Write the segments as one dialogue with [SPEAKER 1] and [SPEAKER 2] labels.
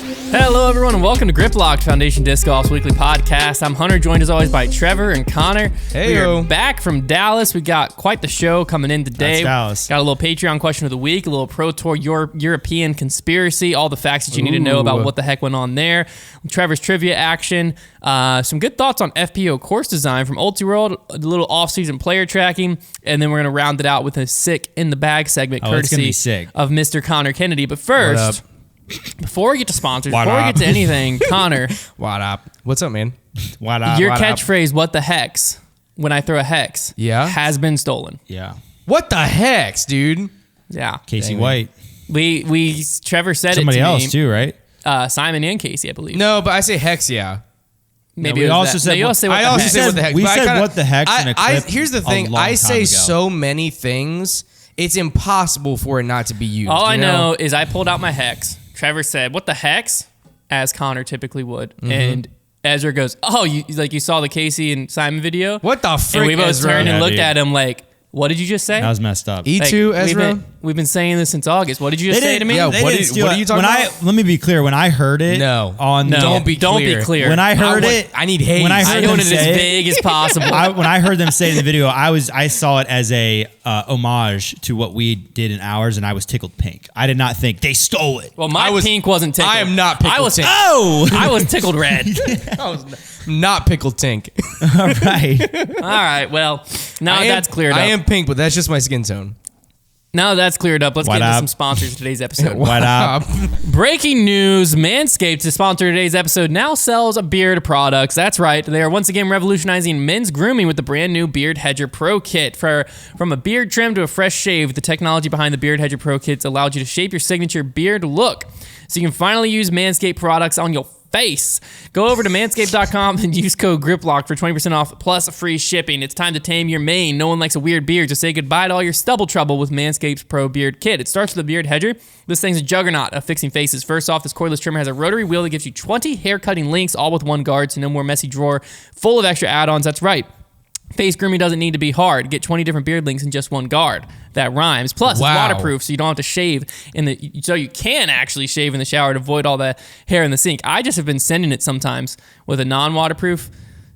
[SPEAKER 1] Hello, everyone, and welcome to Grip Locked Foundation Disc Golf's weekly podcast. I'm Hunter, joined as always by Trevor and Konner.
[SPEAKER 2] Hey-o.
[SPEAKER 1] We're back from Dallas. We got quite the show coming in today.
[SPEAKER 3] That's Dallas.
[SPEAKER 1] Got a little Patreon question of the week, a little Pro Tour European conspiracy, all the facts that you need to know about what the heck went on there. Trevor's trivia action, some good thoughts on FPO course design from Ultiworld, a little off-season player tracking, and then we're going to round it out with a sick in the bag segment, courtesy of Mr. Konner Kennedy. But first, before we get to sponsors, before we get to anything, Konner.
[SPEAKER 2] What up? What's up, man?
[SPEAKER 3] What up?
[SPEAKER 1] Your catchphrase, what the hex, when I throw a hex, has been stolen.
[SPEAKER 3] Yeah.
[SPEAKER 2] What the hex, dude?
[SPEAKER 1] Yeah.
[SPEAKER 3] Casey White.
[SPEAKER 1] Trevor said
[SPEAKER 3] Somebody
[SPEAKER 1] it to
[SPEAKER 3] else
[SPEAKER 1] me.
[SPEAKER 3] too, right?
[SPEAKER 1] Simon and Casey, I believe.
[SPEAKER 2] No, but I say hex, yeah.
[SPEAKER 1] Maybe
[SPEAKER 3] we
[SPEAKER 1] it was
[SPEAKER 3] also
[SPEAKER 1] that.
[SPEAKER 3] said
[SPEAKER 1] No, you
[SPEAKER 3] what-
[SPEAKER 1] also say what
[SPEAKER 2] I
[SPEAKER 1] the
[SPEAKER 2] also
[SPEAKER 1] hex.
[SPEAKER 2] said what the heck.
[SPEAKER 3] We
[SPEAKER 2] but I
[SPEAKER 3] said
[SPEAKER 2] kinda-
[SPEAKER 3] what the hex in a clip
[SPEAKER 2] Here's the
[SPEAKER 3] a
[SPEAKER 2] thing.
[SPEAKER 3] long
[SPEAKER 2] I
[SPEAKER 3] time
[SPEAKER 2] say
[SPEAKER 3] ago.
[SPEAKER 2] so many things, it's impossible for it not to be used.
[SPEAKER 1] All I
[SPEAKER 2] you
[SPEAKER 1] know is I pulled out my hex. Trevor said, what the hex? As Konner typically would. And Ezra goes, oh, you saw the Casey and Simon video?
[SPEAKER 2] What the frick,
[SPEAKER 1] And we both
[SPEAKER 2] Ezra?
[SPEAKER 1] turned and
[SPEAKER 3] Yeah,
[SPEAKER 1] looked
[SPEAKER 3] dude.
[SPEAKER 1] at him like, what did you just say?
[SPEAKER 3] That was messed up.
[SPEAKER 2] E2,
[SPEAKER 1] Like,
[SPEAKER 2] Ezra?
[SPEAKER 1] We've been saying this since August. What did you just say to me?
[SPEAKER 2] Yeah,
[SPEAKER 3] They
[SPEAKER 2] what
[SPEAKER 3] didn't
[SPEAKER 2] did-
[SPEAKER 3] steal
[SPEAKER 2] what
[SPEAKER 3] it.
[SPEAKER 2] are you talking
[SPEAKER 3] when
[SPEAKER 2] about?
[SPEAKER 3] Let me be clear. When I heard it,
[SPEAKER 2] No.
[SPEAKER 3] on
[SPEAKER 1] No,
[SPEAKER 2] Don't be
[SPEAKER 1] don't be
[SPEAKER 2] clear.
[SPEAKER 1] clear.
[SPEAKER 3] when I heard it,
[SPEAKER 2] I need hate.
[SPEAKER 3] When I
[SPEAKER 1] I
[SPEAKER 3] heard
[SPEAKER 1] want
[SPEAKER 3] them
[SPEAKER 1] it as
[SPEAKER 3] say it,
[SPEAKER 1] big as possible.
[SPEAKER 3] when I heard them say in the video, I saw it as a homage to what we did in ours, and I was tickled pink. I did not think they stole it.
[SPEAKER 1] Well, my pink wasn't tickled.
[SPEAKER 2] I am not pickled
[SPEAKER 1] I was
[SPEAKER 2] pink.
[SPEAKER 3] Oh,
[SPEAKER 1] I was tickled red.
[SPEAKER 2] I was not pickled tink.
[SPEAKER 3] all right.
[SPEAKER 1] All right, well, now that's cleared up.
[SPEAKER 2] I am pink, but that's just my skin tone.
[SPEAKER 1] Now that's cleared up, let's
[SPEAKER 3] What
[SPEAKER 1] get into
[SPEAKER 3] up?
[SPEAKER 1] some sponsors of today's episode.
[SPEAKER 3] What up?
[SPEAKER 1] Breaking news, Manscaped, to sponsor today's episode, now sells beard products. That's right. They are once again revolutionizing men's grooming with the brand new Beard Hedger Pro Kit. From a beard trim to a fresh shave, the technology behind the Beard Hedger Pro Kits allows you to shape your signature beard look. So you can finally use Manscaped products on your face. Go over to manscaped.com and use code GRIPLOCK for 20% off plus free shipping. It's time to tame your mane. No one likes a weird beard. Just say goodbye to all your stubble trouble with Manscaped's Pro Beard Kit. It starts with the Beard Hedger. This thing's a juggernaut of fixing faces. First off, this cordless trimmer has a rotary wheel that gives you 20 hair cutting links, all with one guard, so no more messy drawer full of extra add-ons. That's right. Face grooming doesn't need to be hard. Get 20 different beard links in just one guard. That rhymes. Plus, it's waterproof, so you don't have to shave so you can actually shave in the shower to avoid all the hair in the sink. I just have been sending it sometimes with a non-waterproof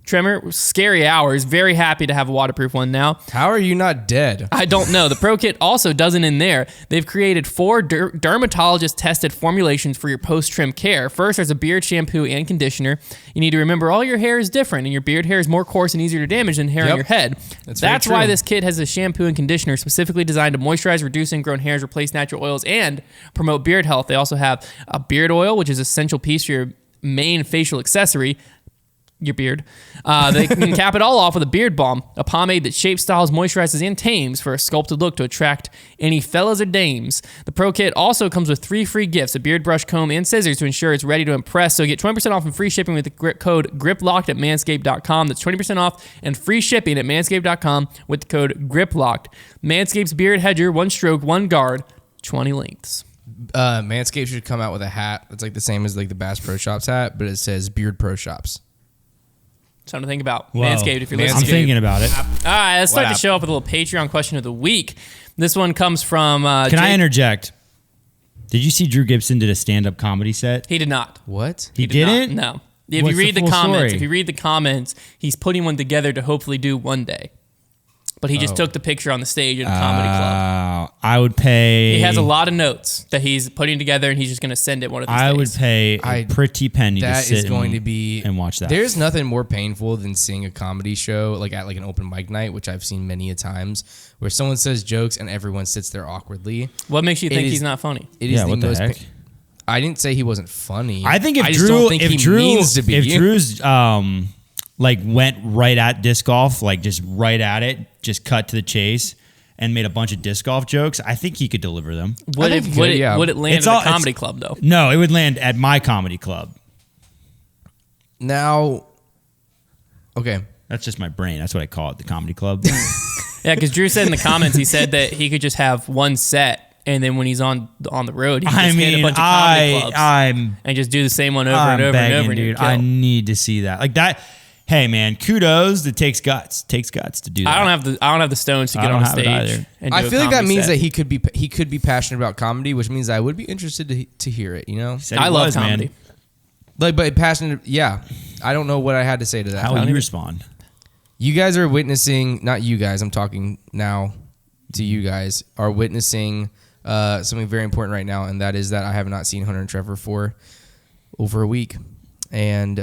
[SPEAKER 1] trimmer. Scary hours. Very happy to have a waterproof one now.
[SPEAKER 2] How are you not dead?
[SPEAKER 1] I don't know. The Pro Kit also doesn't end there. They've created 4 dermatologist-tested formulations for your post-trim care. First, there's a beard shampoo and conditioner. You need to remember all your hair is different, and your beard hair is more coarse and easier to damage than hair on your head. That's why this kit has a shampoo and conditioner specifically designed to moisturize, reduce ingrown hairs, replace natural oils, and promote beard health. They also have a beard oil, which is an essential piece for your main facial accessory, your beard. They can cap it all off with a beard balm, a pomade that shapes, styles, moisturizes, and tames for a sculpted look to attract any fellas or dames. The Pro Kit also comes with 3 free gifts, a beard brush, comb, and scissors to ensure it's ready to impress. So get 20% off and free shipping with the code GRIPLOCKED at manscaped.com. That's 20% off and free shipping at manscaped.com with the code GRIPLOCKED. Manscaped's Beard Hedger, 1 stroke, 1 guard, 20 lengths.
[SPEAKER 2] Manscaped should come out with a hat that's like the same as like the Bass Pro Shops hat, but it says Beard Pro Shops.
[SPEAKER 1] Something to think about.
[SPEAKER 3] Whoa.
[SPEAKER 1] Manscaped, if you're
[SPEAKER 3] I'm
[SPEAKER 1] listening.
[SPEAKER 3] thinking about it.
[SPEAKER 1] All right, let's start
[SPEAKER 2] What
[SPEAKER 1] the
[SPEAKER 2] up?
[SPEAKER 1] show up with a little Patreon question of the week. This one comes from
[SPEAKER 3] Can I interject? Did you see Drew Gibson did a stand-up comedy set?
[SPEAKER 1] He did not.
[SPEAKER 2] What?
[SPEAKER 3] He
[SPEAKER 1] Did
[SPEAKER 3] didn't?
[SPEAKER 1] not. No. If
[SPEAKER 3] What's
[SPEAKER 1] you read
[SPEAKER 3] the
[SPEAKER 1] the
[SPEAKER 3] full
[SPEAKER 1] comments,
[SPEAKER 3] story?
[SPEAKER 1] he's putting one together to hopefully do one day. But he just took the picture on the stage at a comedy club.
[SPEAKER 3] I would pay.
[SPEAKER 1] He has a lot of notes that he's putting together, and he's just going to send it one of these
[SPEAKER 3] I
[SPEAKER 1] days.
[SPEAKER 3] would pay a pretty penny to
[SPEAKER 2] That
[SPEAKER 3] sit
[SPEAKER 2] is going to be
[SPEAKER 3] and watch that.
[SPEAKER 2] There's nothing more painful than seeing a comedy show like at like an open mic night, which I've seen many a times, where someone says jokes and everyone sits there awkwardly.
[SPEAKER 1] What makes you think
[SPEAKER 2] is-
[SPEAKER 1] he's not funny?
[SPEAKER 2] It is
[SPEAKER 3] Yeah,
[SPEAKER 2] the
[SPEAKER 3] what the
[SPEAKER 2] most.
[SPEAKER 3] heck?
[SPEAKER 2] I didn't say he wasn't funny.
[SPEAKER 3] I think if
[SPEAKER 2] just
[SPEAKER 3] Drew,
[SPEAKER 2] don't think
[SPEAKER 3] if
[SPEAKER 2] he
[SPEAKER 3] Drew,
[SPEAKER 2] means to be.
[SPEAKER 3] if Drew's like went right at disc golf, like just right at it, just cut to the chase, and made a bunch of disc golf jokes, I think he could deliver them.
[SPEAKER 1] Would
[SPEAKER 2] think
[SPEAKER 1] it,
[SPEAKER 2] he
[SPEAKER 1] would,
[SPEAKER 2] could,
[SPEAKER 1] it,
[SPEAKER 2] yeah.
[SPEAKER 1] would it land
[SPEAKER 3] It's
[SPEAKER 1] at
[SPEAKER 3] all-
[SPEAKER 1] a comedy club, though?
[SPEAKER 3] No, it would land at my comedy club.
[SPEAKER 2] Now, okay.
[SPEAKER 3] That's just my brain. That's what I call it, the comedy club.
[SPEAKER 1] Yeah, because Drew said in the comments, he said that he could just have one set, and then when he's on the road, he can just hit a bunch of comedy clubs
[SPEAKER 3] I'm
[SPEAKER 1] and just do the same one over
[SPEAKER 3] I'm
[SPEAKER 1] and over
[SPEAKER 3] begging,
[SPEAKER 1] and over.
[SPEAKER 3] dude.
[SPEAKER 1] And
[SPEAKER 3] I need to see that. Like that. hey man, kudos. It takes guts. Takes guts to do that.
[SPEAKER 1] I don't have the stones to get on
[SPEAKER 3] have it
[SPEAKER 1] stage.
[SPEAKER 3] either.
[SPEAKER 1] And do
[SPEAKER 2] I
[SPEAKER 1] a
[SPEAKER 2] feel like that
[SPEAKER 1] comedy
[SPEAKER 2] means
[SPEAKER 1] set.
[SPEAKER 2] that he could be passionate about comedy, which means I would be interested to hear it. You know,
[SPEAKER 3] Said he
[SPEAKER 1] I love
[SPEAKER 3] was, man.
[SPEAKER 1] comedy.
[SPEAKER 2] like but passionate. Yeah, I don't know what I had to say to that.
[SPEAKER 3] How will you respond?
[SPEAKER 2] You guys are witnessing, not you guys. I'm talking now to you guys. Are witnessing something very important right now, and that is that I have not seen Hunter and Trevor for over a week, and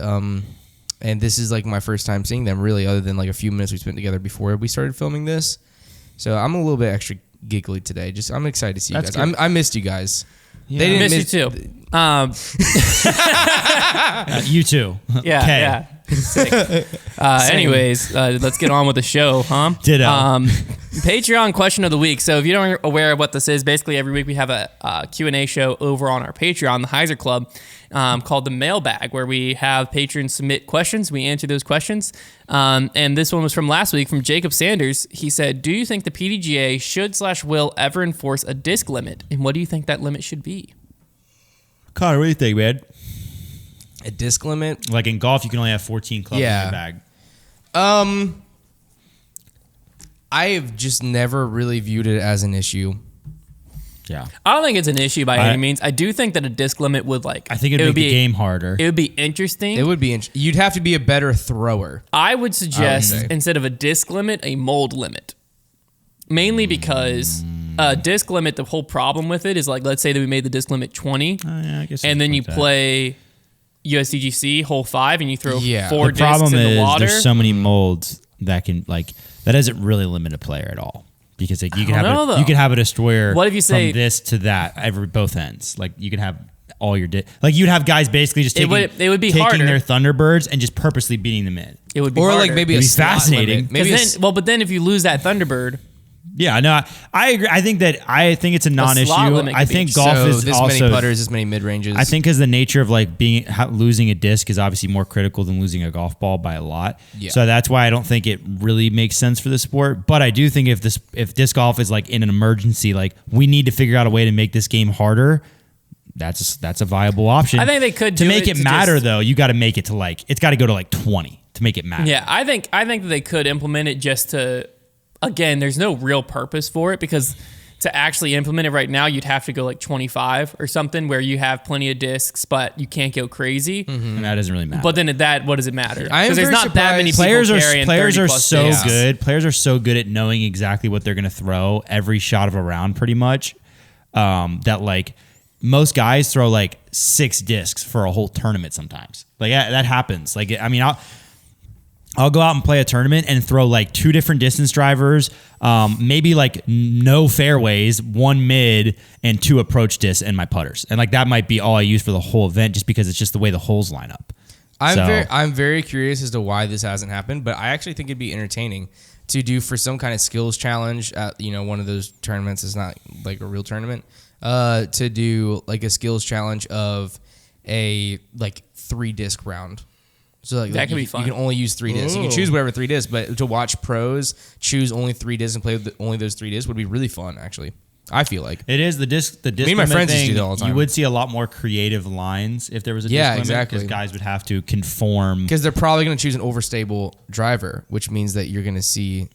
[SPEAKER 2] this is like my first time seeing them, really, other than like a few minutes we spent together before we started filming this. So I'm a little bit extra giggly today. I'm excited to see you
[SPEAKER 3] That's
[SPEAKER 2] guys.
[SPEAKER 3] good.
[SPEAKER 2] I missed you guys.
[SPEAKER 3] Yeah.
[SPEAKER 2] They didn't
[SPEAKER 1] Miss you too.
[SPEAKER 3] You too.
[SPEAKER 1] Yeah,
[SPEAKER 3] Okay.
[SPEAKER 1] yeah. Sick. Anyways, let's get on with the show, huh?
[SPEAKER 3] Ditto.
[SPEAKER 1] Patreon question of the week. So if you don't aware of what this is, basically every week we have a Q&A show over on our Patreon, the Heiser Club, called the Mailbag, where we have patrons submit questions. We answer those questions. And this one was from last week from Jacob Sanders. He said, do you think the PDGA should/will ever enforce a disc limit? And what do you think that limit should be?
[SPEAKER 3] Connor, what do you think, man?
[SPEAKER 2] A disc limit.
[SPEAKER 3] Like in golf, you can only have 14 clubs in
[SPEAKER 2] Yeah.
[SPEAKER 3] your bag.
[SPEAKER 2] I have just never really viewed it as an issue.
[SPEAKER 3] Yeah.
[SPEAKER 1] I don't think it's an issue by any means. I do think that a disc limit would
[SPEAKER 3] I think it'd make the game harder.
[SPEAKER 1] It would be interesting.
[SPEAKER 2] It would be. You'd have to be a better thrower.
[SPEAKER 1] I would suggest
[SPEAKER 2] say.
[SPEAKER 1] instead of a disc limit, a mold limit. Mainly because disc limit, the whole problem with it is like, let's say that we made the disc limit 20,
[SPEAKER 3] Yeah, I guess
[SPEAKER 1] and then you
[SPEAKER 3] like that.
[SPEAKER 1] play USDGC hole 5, and you throw
[SPEAKER 2] Yeah.
[SPEAKER 1] 4
[SPEAKER 3] The
[SPEAKER 1] discs
[SPEAKER 3] problem
[SPEAKER 1] in the
[SPEAKER 3] is
[SPEAKER 1] water.
[SPEAKER 3] there's so many molds that can that doesn't really limit a player at all, because like, you can have
[SPEAKER 1] know, though.
[SPEAKER 3] you can have a destroyer.
[SPEAKER 1] What if you say-
[SPEAKER 3] from this to that both ends? Like you can have all your like you'd have guys basically just taking
[SPEAKER 1] it would be
[SPEAKER 3] taking
[SPEAKER 1] harder.
[SPEAKER 3] their Thunderbirds and just purposely beating them in.
[SPEAKER 1] It would be
[SPEAKER 2] Or
[SPEAKER 1] harder.
[SPEAKER 2] like maybe
[SPEAKER 3] It'd
[SPEAKER 2] a
[SPEAKER 3] be
[SPEAKER 2] slot
[SPEAKER 3] fascinating.
[SPEAKER 2] limit. Maybe
[SPEAKER 1] Because then, but then if you lose that Thunderbird,
[SPEAKER 3] Yeah, no, I agree. I think it's a non-issue.
[SPEAKER 1] slot limit
[SPEAKER 3] I
[SPEAKER 1] could be
[SPEAKER 3] think
[SPEAKER 1] interesting.
[SPEAKER 3] golf is
[SPEAKER 2] this
[SPEAKER 3] also
[SPEAKER 2] many putters, this many mid ranges.
[SPEAKER 3] I think because the nature of like losing a disc is obviously more critical than losing a golf ball by a lot.
[SPEAKER 2] Yeah.
[SPEAKER 3] So that's why I don't think it really makes sense for the sport. But I do think if disc golf is like in an emergency, like we need to figure out a way to make this game harder. That's a viable option.
[SPEAKER 1] I think they could
[SPEAKER 3] to
[SPEAKER 1] do
[SPEAKER 3] make
[SPEAKER 1] it
[SPEAKER 3] it
[SPEAKER 1] to
[SPEAKER 3] matter
[SPEAKER 1] just-
[SPEAKER 3] though. You got to make it to it's got to go to like 20 to make it matter.
[SPEAKER 1] yeah, I think that they could implement it just to. Again, there's no real purpose for it because to actually implement it right now, you'd have to go like 25 or something where you have plenty of discs, but you can't go crazy.
[SPEAKER 3] And that doesn't really matter.
[SPEAKER 1] But then at that, what does it matter?
[SPEAKER 2] I am
[SPEAKER 1] Because there's
[SPEAKER 2] very
[SPEAKER 1] not that many people
[SPEAKER 3] players
[SPEAKER 1] carrying
[SPEAKER 3] are
[SPEAKER 1] 30 plus
[SPEAKER 3] so
[SPEAKER 1] discs.
[SPEAKER 3] good. Players are so good at knowing exactly what they're going to throw every shot of a round, pretty much. That like most guys throw like 6 discs for a whole tournament sometimes. Like that happens. Like I mean, I'll go out and play a tournament and throw like 2 different distance drivers, maybe like no fairways, 1 mid, and 2 approach discs and my putters. And like that might be all I use for the whole event, just because it's just the way the holes line up.
[SPEAKER 2] I'm very curious as to why this hasn't happened, but I actually think it'd be entertaining to do for some kind of skills challenge at one of those tournaments. It's not like a real tournament. To do like a skills challenge of a like 3 disc round. So like
[SPEAKER 1] That could be fun.
[SPEAKER 2] You can only use 3 discs. You can choose whatever 3 discs, but to watch pros choose only 3 discs and play with only those 3 discs would be really fun. Actually, I feel like
[SPEAKER 3] It is the disc. The disc
[SPEAKER 2] Me and my
[SPEAKER 3] limit
[SPEAKER 2] friends used to
[SPEAKER 3] thing,
[SPEAKER 2] do that all the time.
[SPEAKER 3] You would see a lot more creative lines if there was a disc
[SPEAKER 2] Yeah,
[SPEAKER 3] limit,
[SPEAKER 2] exactly.
[SPEAKER 3] because guys would have to conform.
[SPEAKER 2] because they're probably going to choose an overstable driver, which means that you're going to see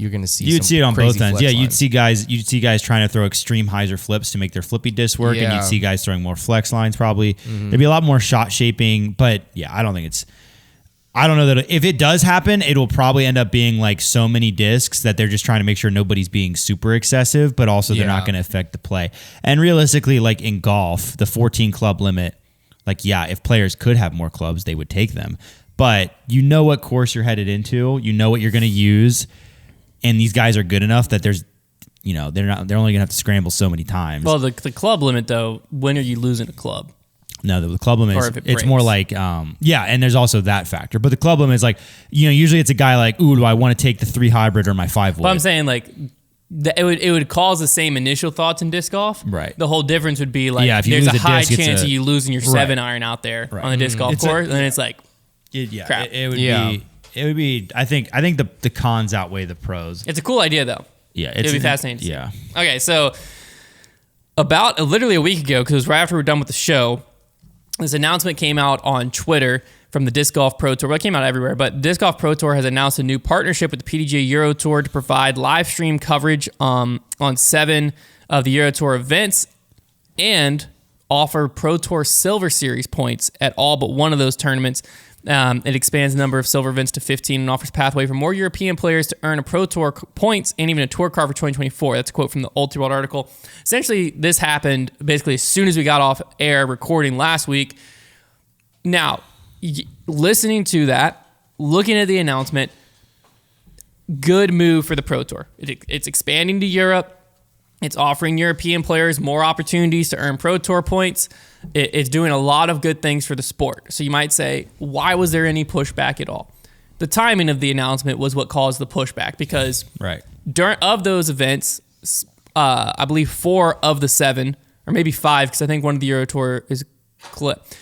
[SPEAKER 3] You'd
[SPEAKER 2] some
[SPEAKER 3] see it on
[SPEAKER 2] crazy
[SPEAKER 3] both ends.
[SPEAKER 2] flex
[SPEAKER 3] Yeah,
[SPEAKER 2] lines.
[SPEAKER 3] you'd see guys trying to throw extreme hyzer flips to make their flippy disc work, and
[SPEAKER 2] Yeah.
[SPEAKER 3] you'd see guys throwing more flex lines. Probably there'd be a lot more shot shaping. But yeah, I don't know that if it does happen, it will probably end up being like so many discs that they're just trying to make sure nobody's being super excessive, but also they're not
[SPEAKER 2] Yeah.
[SPEAKER 3] going to affect the play. And realistically, like in golf, the 14 club limit, like yeah, if players could have more clubs, they would take them. But you know what course you're headed into, you know what you're going to use, and these guys are good enough that they're only going to have to scramble so many times.
[SPEAKER 1] Well, the club limit though, when are you losing a club?
[SPEAKER 3] No, the club limit,
[SPEAKER 1] Or
[SPEAKER 3] is,
[SPEAKER 1] if it
[SPEAKER 3] it's more
[SPEAKER 1] breaks.
[SPEAKER 3] like, yeah, and there's also that factor. But the club limit is like, usually it's a guy like, ooh, do I want to take the 3 hybrid or my 5 wood?
[SPEAKER 1] But I'm saying like it would cause the same initial thoughts in disc golf.
[SPEAKER 3] Right.
[SPEAKER 1] The whole difference would be like
[SPEAKER 3] Yeah, if you
[SPEAKER 1] there's a
[SPEAKER 3] lose a
[SPEAKER 1] high
[SPEAKER 3] disc, it's
[SPEAKER 1] chance
[SPEAKER 3] a-
[SPEAKER 1] of you losing your
[SPEAKER 3] Right.
[SPEAKER 1] 7 iron out there on the disc golf
[SPEAKER 3] It's a-
[SPEAKER 1] course, and then it's like
[SPEAKER 3] Yeah,
[SPEAKER 1] crap.
[SPEAKER 3] it would
[SPEAKER 2] Yeah.
[SPEAKER 3] be. It would be. I think the cons outweigh the pros.
[SPEAKER 1] it's a cool idea though.
[SPEAKER 3] Yeah,
[SPEAKER 1] It'd be fascinating to see.
[SPEAKER 3] Yeah,
[SPEAKER 1] Okay, so about literally a week ago, because it was right after we were done with the show, this announcement came out on Twitter from the Disc Golf Pro Tour. Well, it came out everywhere, but Disc Golf Pro Tour has announced a new partnership with the PDGA Euro Tour to provide live stream coverage on 7 of the Euro Tour events and offer Pro Tour Silver Series points at all but one of those tournaments. It expands the number of silver events to 15 and offers pathway for more European players to earn a Pro Tour points and even a tour card for 2024. That's a quote from the Ultra World article. Essentially, this happened basically as soon as we got off air recording last week. Now, listening to that, looking at the announcement, good move for the Pro Tour. It's expanding to Europe. It's offering European players more opportunities to earn Pro Tour points. It's doing a lot of good things for the sport. So you might say, why was there any pushback at all? The timing of the announcement was what caused the pushback because of those events, I believe 4 of the 7, or maybe 5, because I think one of the Euro Tour is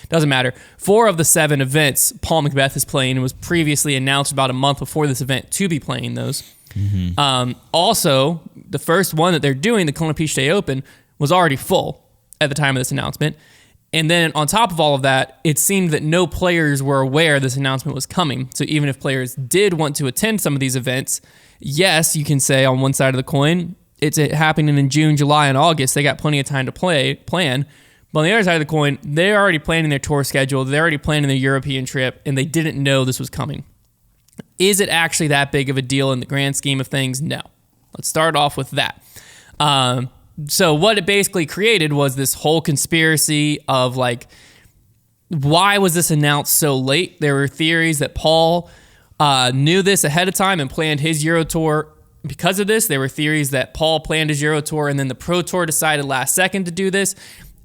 [SPEAKER 1] doesn't matter. 4 of the 7 events Paul Macbeth is playing and was previously announced about a month before this event to be playing those. Also, the first one that they're doing, the Konner Day Open, was already full at the time of this announcement. And then on top of all of that, it seemed that no players were aware this announcement was coming. So even if players did want to attend some of these events, yes, you can say on one side of the coin, it's happening in June, July, and August. They got plenty of time to plan. But on the other side of the coin, they're already planning their tour schedule. They're already planning their European trip, and they didn't know this was coming. Is it actually that big of a deal in the grand scheme of things? No. Let's start off with that. So what it basically created was this whole conspiracy of like, why was this announced so late? There were theories that Paul knew this ahead of time and planned his Euro Tour because of this. There were theories that Paul planned his Euro Tour and then the Pro Tour decided last second to do this.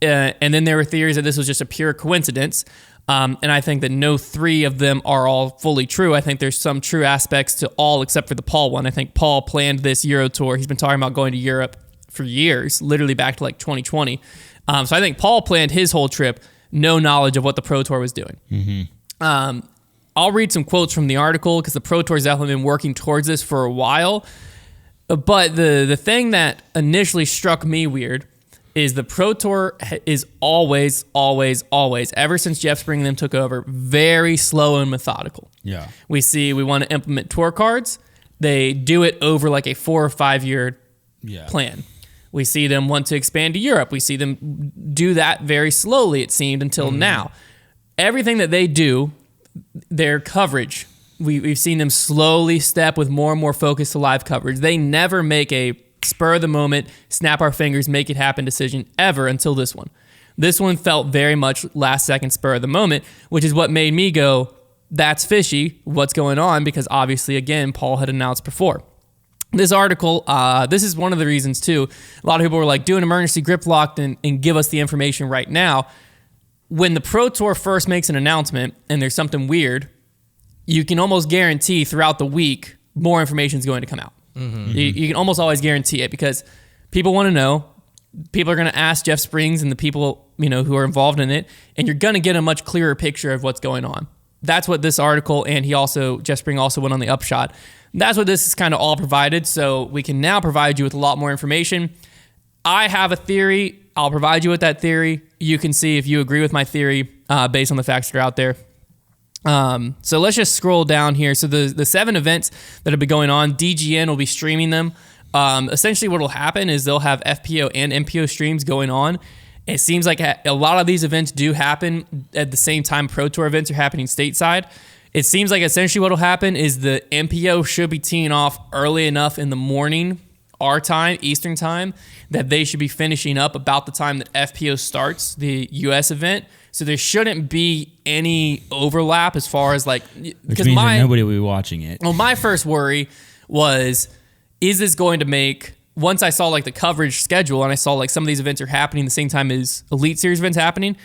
[SPEAKER 1] And then there were theories that this was just a pure coincidence. And I think that no 3 of them are all fully true. I think there's some true aspects to all except for the Paul one. I think Paul planned this Euro Tour. He's been talking about going to Europe for years, literally back to like 2020. So I think Paul planned his whole trip, no knowledge of what the Pro Tour was doing. I'll read some quotes from the article because the Pro Tour has definitely been working towards this for a while. But the thing that initially struck me weird is the Pro Tour is always, ever since Jeff Spring and them took over, very slow and methodical.
[SPEAKER 3] Yeah.
[SPEAKER 1] We want to implement tour cards. They do it over like a 4 or 5 year plan. We see them want to expand to Europe. We see them do that very slowly, it seemed, until now. Everything that they do, their coverage, we've seen them slowly step with more and more focus to live coverage. They never make a spur of the moment, snap our fingers, make it happen decision ever until this one. This one felt very much last second spur of the moment, which is what made me go, that's fishy. What's going on? Because obviously, again, Paul had announced before. This article, this is one of the reasons too. A lot of people were like, do an emergency grip lock and give us the information right now. When the Pro Tour first makes an announcement and there's something weird, you can almost guarantee throughout the week more information is going to come out. You can almost always guarantee it because people want to know. People are going to ask Jeff Springs and the people who are involved in it, and you're going to get a much clearer picture of what's going on. That's what this article, and Jeff Spring also went on the upshot. That's what this is kind of all provided, so we can now provide you with a lot more information. I have a theory. I'll provide you with that theory. You can see if you agree with my theory based on the facts that are out there. So let's just scroll down here. So the 7 events that have been going on, DGN will be streaming them. Essentially what will happen is they'll have FPO and MPO streams going on. It seems like a lot of these events do happen at the same time Pro Tour events are happening stateside. It seems like essentially what will happen is the MPO should be teeing off early enough in the morning, our time, Eastern time, that they should be finishing up about the time that FPO starts, the US event. So there shouldn't be any overlap as far as like,
[SPEAKER 3] because nobody will be watching it.
[SPEAKER 1] Well, my first worry was, is this going to make, once I saw like the coverage schedule and I saw like some of these events are happening the same time as Elite Series events happening,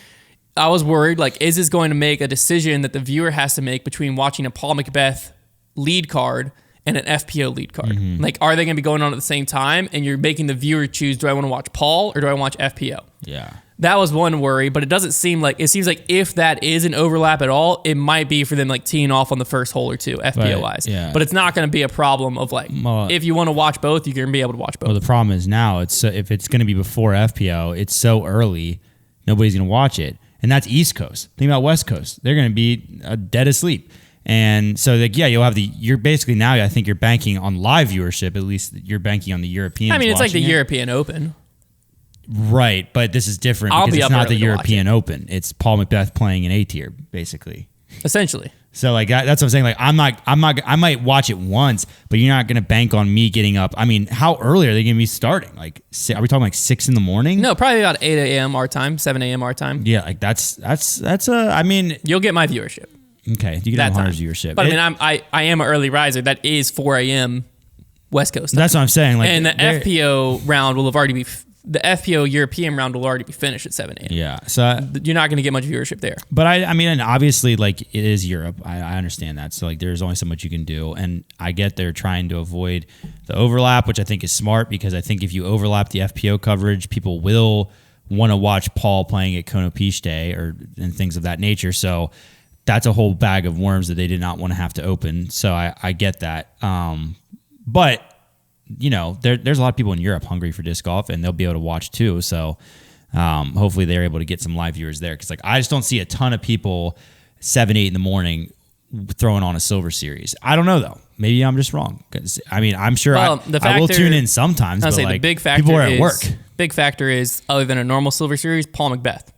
[SPEAKER 1] I was worried, like, is this going to make a decision that the viewer has to make between watching a Paul Macbeth lead card and an FPO lead card? Like, are they going to be going on at the same time? And you're making the viewer choose, do I want to watch Paul or do I watch FPO?
[SPEAKER 3] Yeah.
[SPEAKER 1] That was one worry, but it seems like if that is an overlap at all, it might be for them like teeing off on the first hole or two, FPO wise.
[SPEAKER 3] Yeah.
[SPEAKER 1] But it's not going to be a problem of like, if you want to watch both, you're going to be able to watch both.
[SPEAKER 3] Well, the problem is now, if it's going to be before FPO, it's so early, nobody's going to watch it. and that's East Coast. Think about West Coast; they're going to be dead asleep. And so, like, yeah, you'll have you're basically now, I think you're banking on live viewership. At least you're banking on the Europeans.
[SPEAKER 1] I mean, it's like the
[SPEAKER 3] watching it.
[SPEAKER 1] European Open.
[SPEAKER 3] Right, but this is different
[SPEAKER 1] I'll
[SPEAKER 3] because
[SPEAKER 1] be
[SPEAKER 3] it's
[SPEAKER 1] up
[SPEAKER 3] not
[SPEAKER 1] early
[SPEAKER 3] the
[SPEAKER 1] to watch
[SPEAKER 3] European Open. It's Paul Macbeth playing an A tier, basically.
[SPEAKER 1] Essentially.
[SPEAKER 3] So like that's what I'm saying. Like I might watch it once, but you're not going to bank on me getting up. I mean, how early are they going to be starting? Like, are we talking like 6 in the morning?
[SPEAKER 1] No, probably about 8 a.m. our time, 7 a.m. our time.
[SPEAKER 3] Yeah, like that's I mean,
[SPEAKER 1] You'll get my viewership.
[SPEAKER 3] okay, you can have Hunter's viewership.
[SPEAKER 1] But I am an early riser. That is 4 a.m. West Coast time.
[SPEAKER 3] That's what I'm saying. Like,
[SPEAKER 1] And the FPO round will have already be the FPO European round will already be finished at 7 a.m.
[SPEAKER 3] Yeah, so
[SPEAKER 1] You're not going to get much viewership there.
[SPEAKER 3] but I mean, and obviously, like it is Europe. I understand that. So like, there's only so much you can do, and I get they're trying to avoid the overlap, which I think is smart because I think if you overlap the FPO coverage, people will want to watch Paul playing at Konopiste and things of that nature. So that's a whole bag of worms that they did not want to have to open. So I get that. But you know, there's a lot of people in Europe hungry for disc golf, and they'll be able to watch too. So hopefully they're able to get some live viewers there. Because like I just don't see a ton of people 7, 8 in the morning throwing on a Silver Series. I don't know though. Maybe I'm just wrong. Because I mean, I'm sure I will tune in sometimes. But like,
[SPEAKER 1] the big factor
[SPEAKER 3] people are at work.
[SPEAKER 1] Big factor is other than a normal Silver Series, Paul Macbeth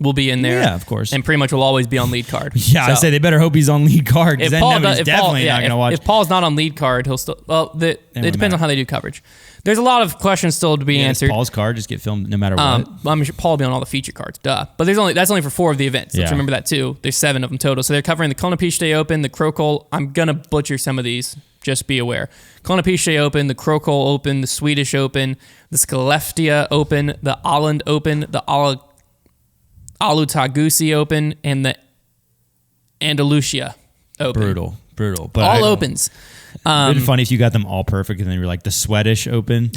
[SPEAKER 1] will be in there.
[SPEAKER 3] Yeah, of course.
[SPEAKER 1] And pretty much will always be on lead card.
[SPEAKER 3] Yeah,
[SPEAKER 1] So,
[SPEAKER 3] I say they better hope he's on lead card because then nobody's definitely not going to watch.
[SPEAKER 1] If Paul's not on lead card, he'll still. Well, it depends
[SPEAKER 3] matter.
[SPEAKER 1] on how they do coverage. There's a lot of questions still to be answered.
[SPEAKER 3] Paul's card just get filmed no matter what.
[SPEAKER 1] I'm sure Paul will be on all the feature cards, duh. But that's only for 4 of the events. Let's remember that too. There's 7 of them total. So they're covering the Konopiste Open, the Krokol. I'm gonna butcher some of these. Just be aware. Konopiste Open, the Krokol Open, the Swedish Open, the Skellefteå Open, the Åland Open, the Alutagusi Open, and the Andalusia Open.
[SPEAKER 3] Brutal. But
[SPEAKER 1] All opens.
[SPEAKER 3] It'd be funny if you got them all perfect and then you're like the Swedish Open.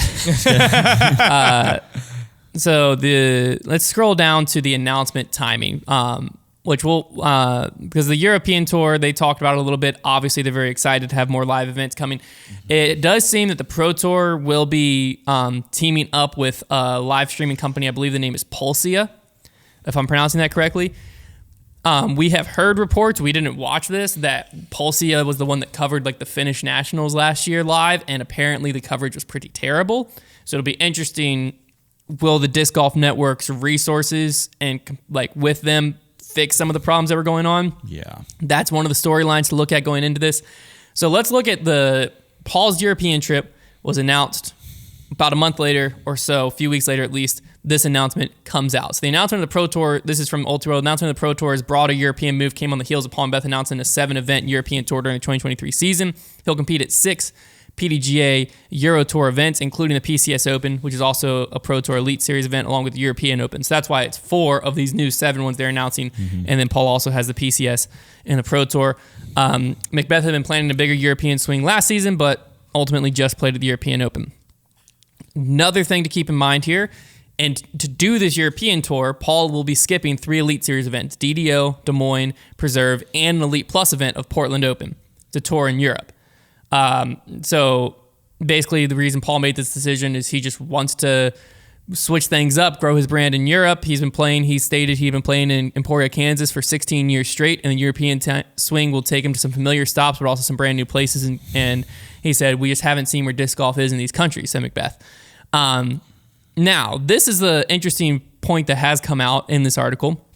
[SPEAKER 1] So let's scroll down to the announcement timing, which will because the European tour, they talked about it a little bit. Obviously, they're very excited to have more live events coming. It does seem that the Pro Tour will be teaming up with a live streaming company. I believe the name is Pulsia, if I'm pronouncing that correctly. We have heard reports, we didn't watch this, that Pulsia was the one that covered like the Finnish Nationals last year live, and apparently the coverage was pretty terrible. So it'll be interesting, will the Disc Golf Network's resources and like with them fix some of the problems that were going on?
[SPEAKER 3] Yeah.
[SPEAKER 1] That's one of the storylines to look at going into this. So let's look at Paul's European trip was announced about a month later or so, a few weeks later at least, this announcement comes out. So the announcement of the Pro Tour, this is from UltraWorld, announcement of the Pro Tour's broader European move came on the heels of Paul Macbeth announcing a 7-event European Tour during the 2023 season. He'll compete at 6 PDGA Euro Tour events, including the PCS Open, which is also a Pro Tour Elite Series event, along with the European Open. So that's why it's 4 of these new 7 ones they're announcing. Mm-hmm. And then Paul also has the PCS and the Pro Tour. Macbeth had been planning a bigger European swing last season, but ultimately just played at the European Open. Another thing to keep in mind here, and to do this European tour, Paul will be skipping 3 Elite Series events, DDO, Des Moines, Preserve, and an Elite Plus event of Portland Open to tour in Europe. So basically the reason Paul made this decision is he just wants to switch things up, grow his brand in Europe. He stated he'd been playing in Emporia, Kansas for 16 years straight, and the European swing will take him to some familiar stops, but also some brand new places. And he said, we just haven't seen where disc golf is in these countries, said Macbeth. Now, this is the interesting point that has come out in this article.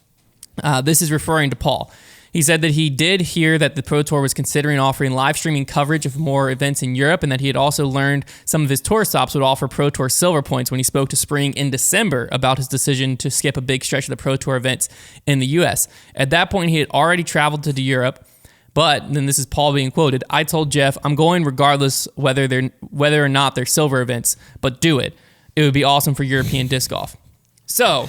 [SPEAKER 1] This is referring to Paul. He said that he did hear that the Pro Tour was considering offering live streaming coverage of more events in Europe, and that he had also learned some of his tour stops would offer Pro Tour silver points when he spoke to Spring in December about his decision to skip a big stretch of the Pro Tour events in the U.S. At that point, he had already traveled to Europe, but then this is Paul being quoted, "I told Jeff, I'm going regardless whether or not they're silver events, but do it. It would be awesome for European disc golf." So,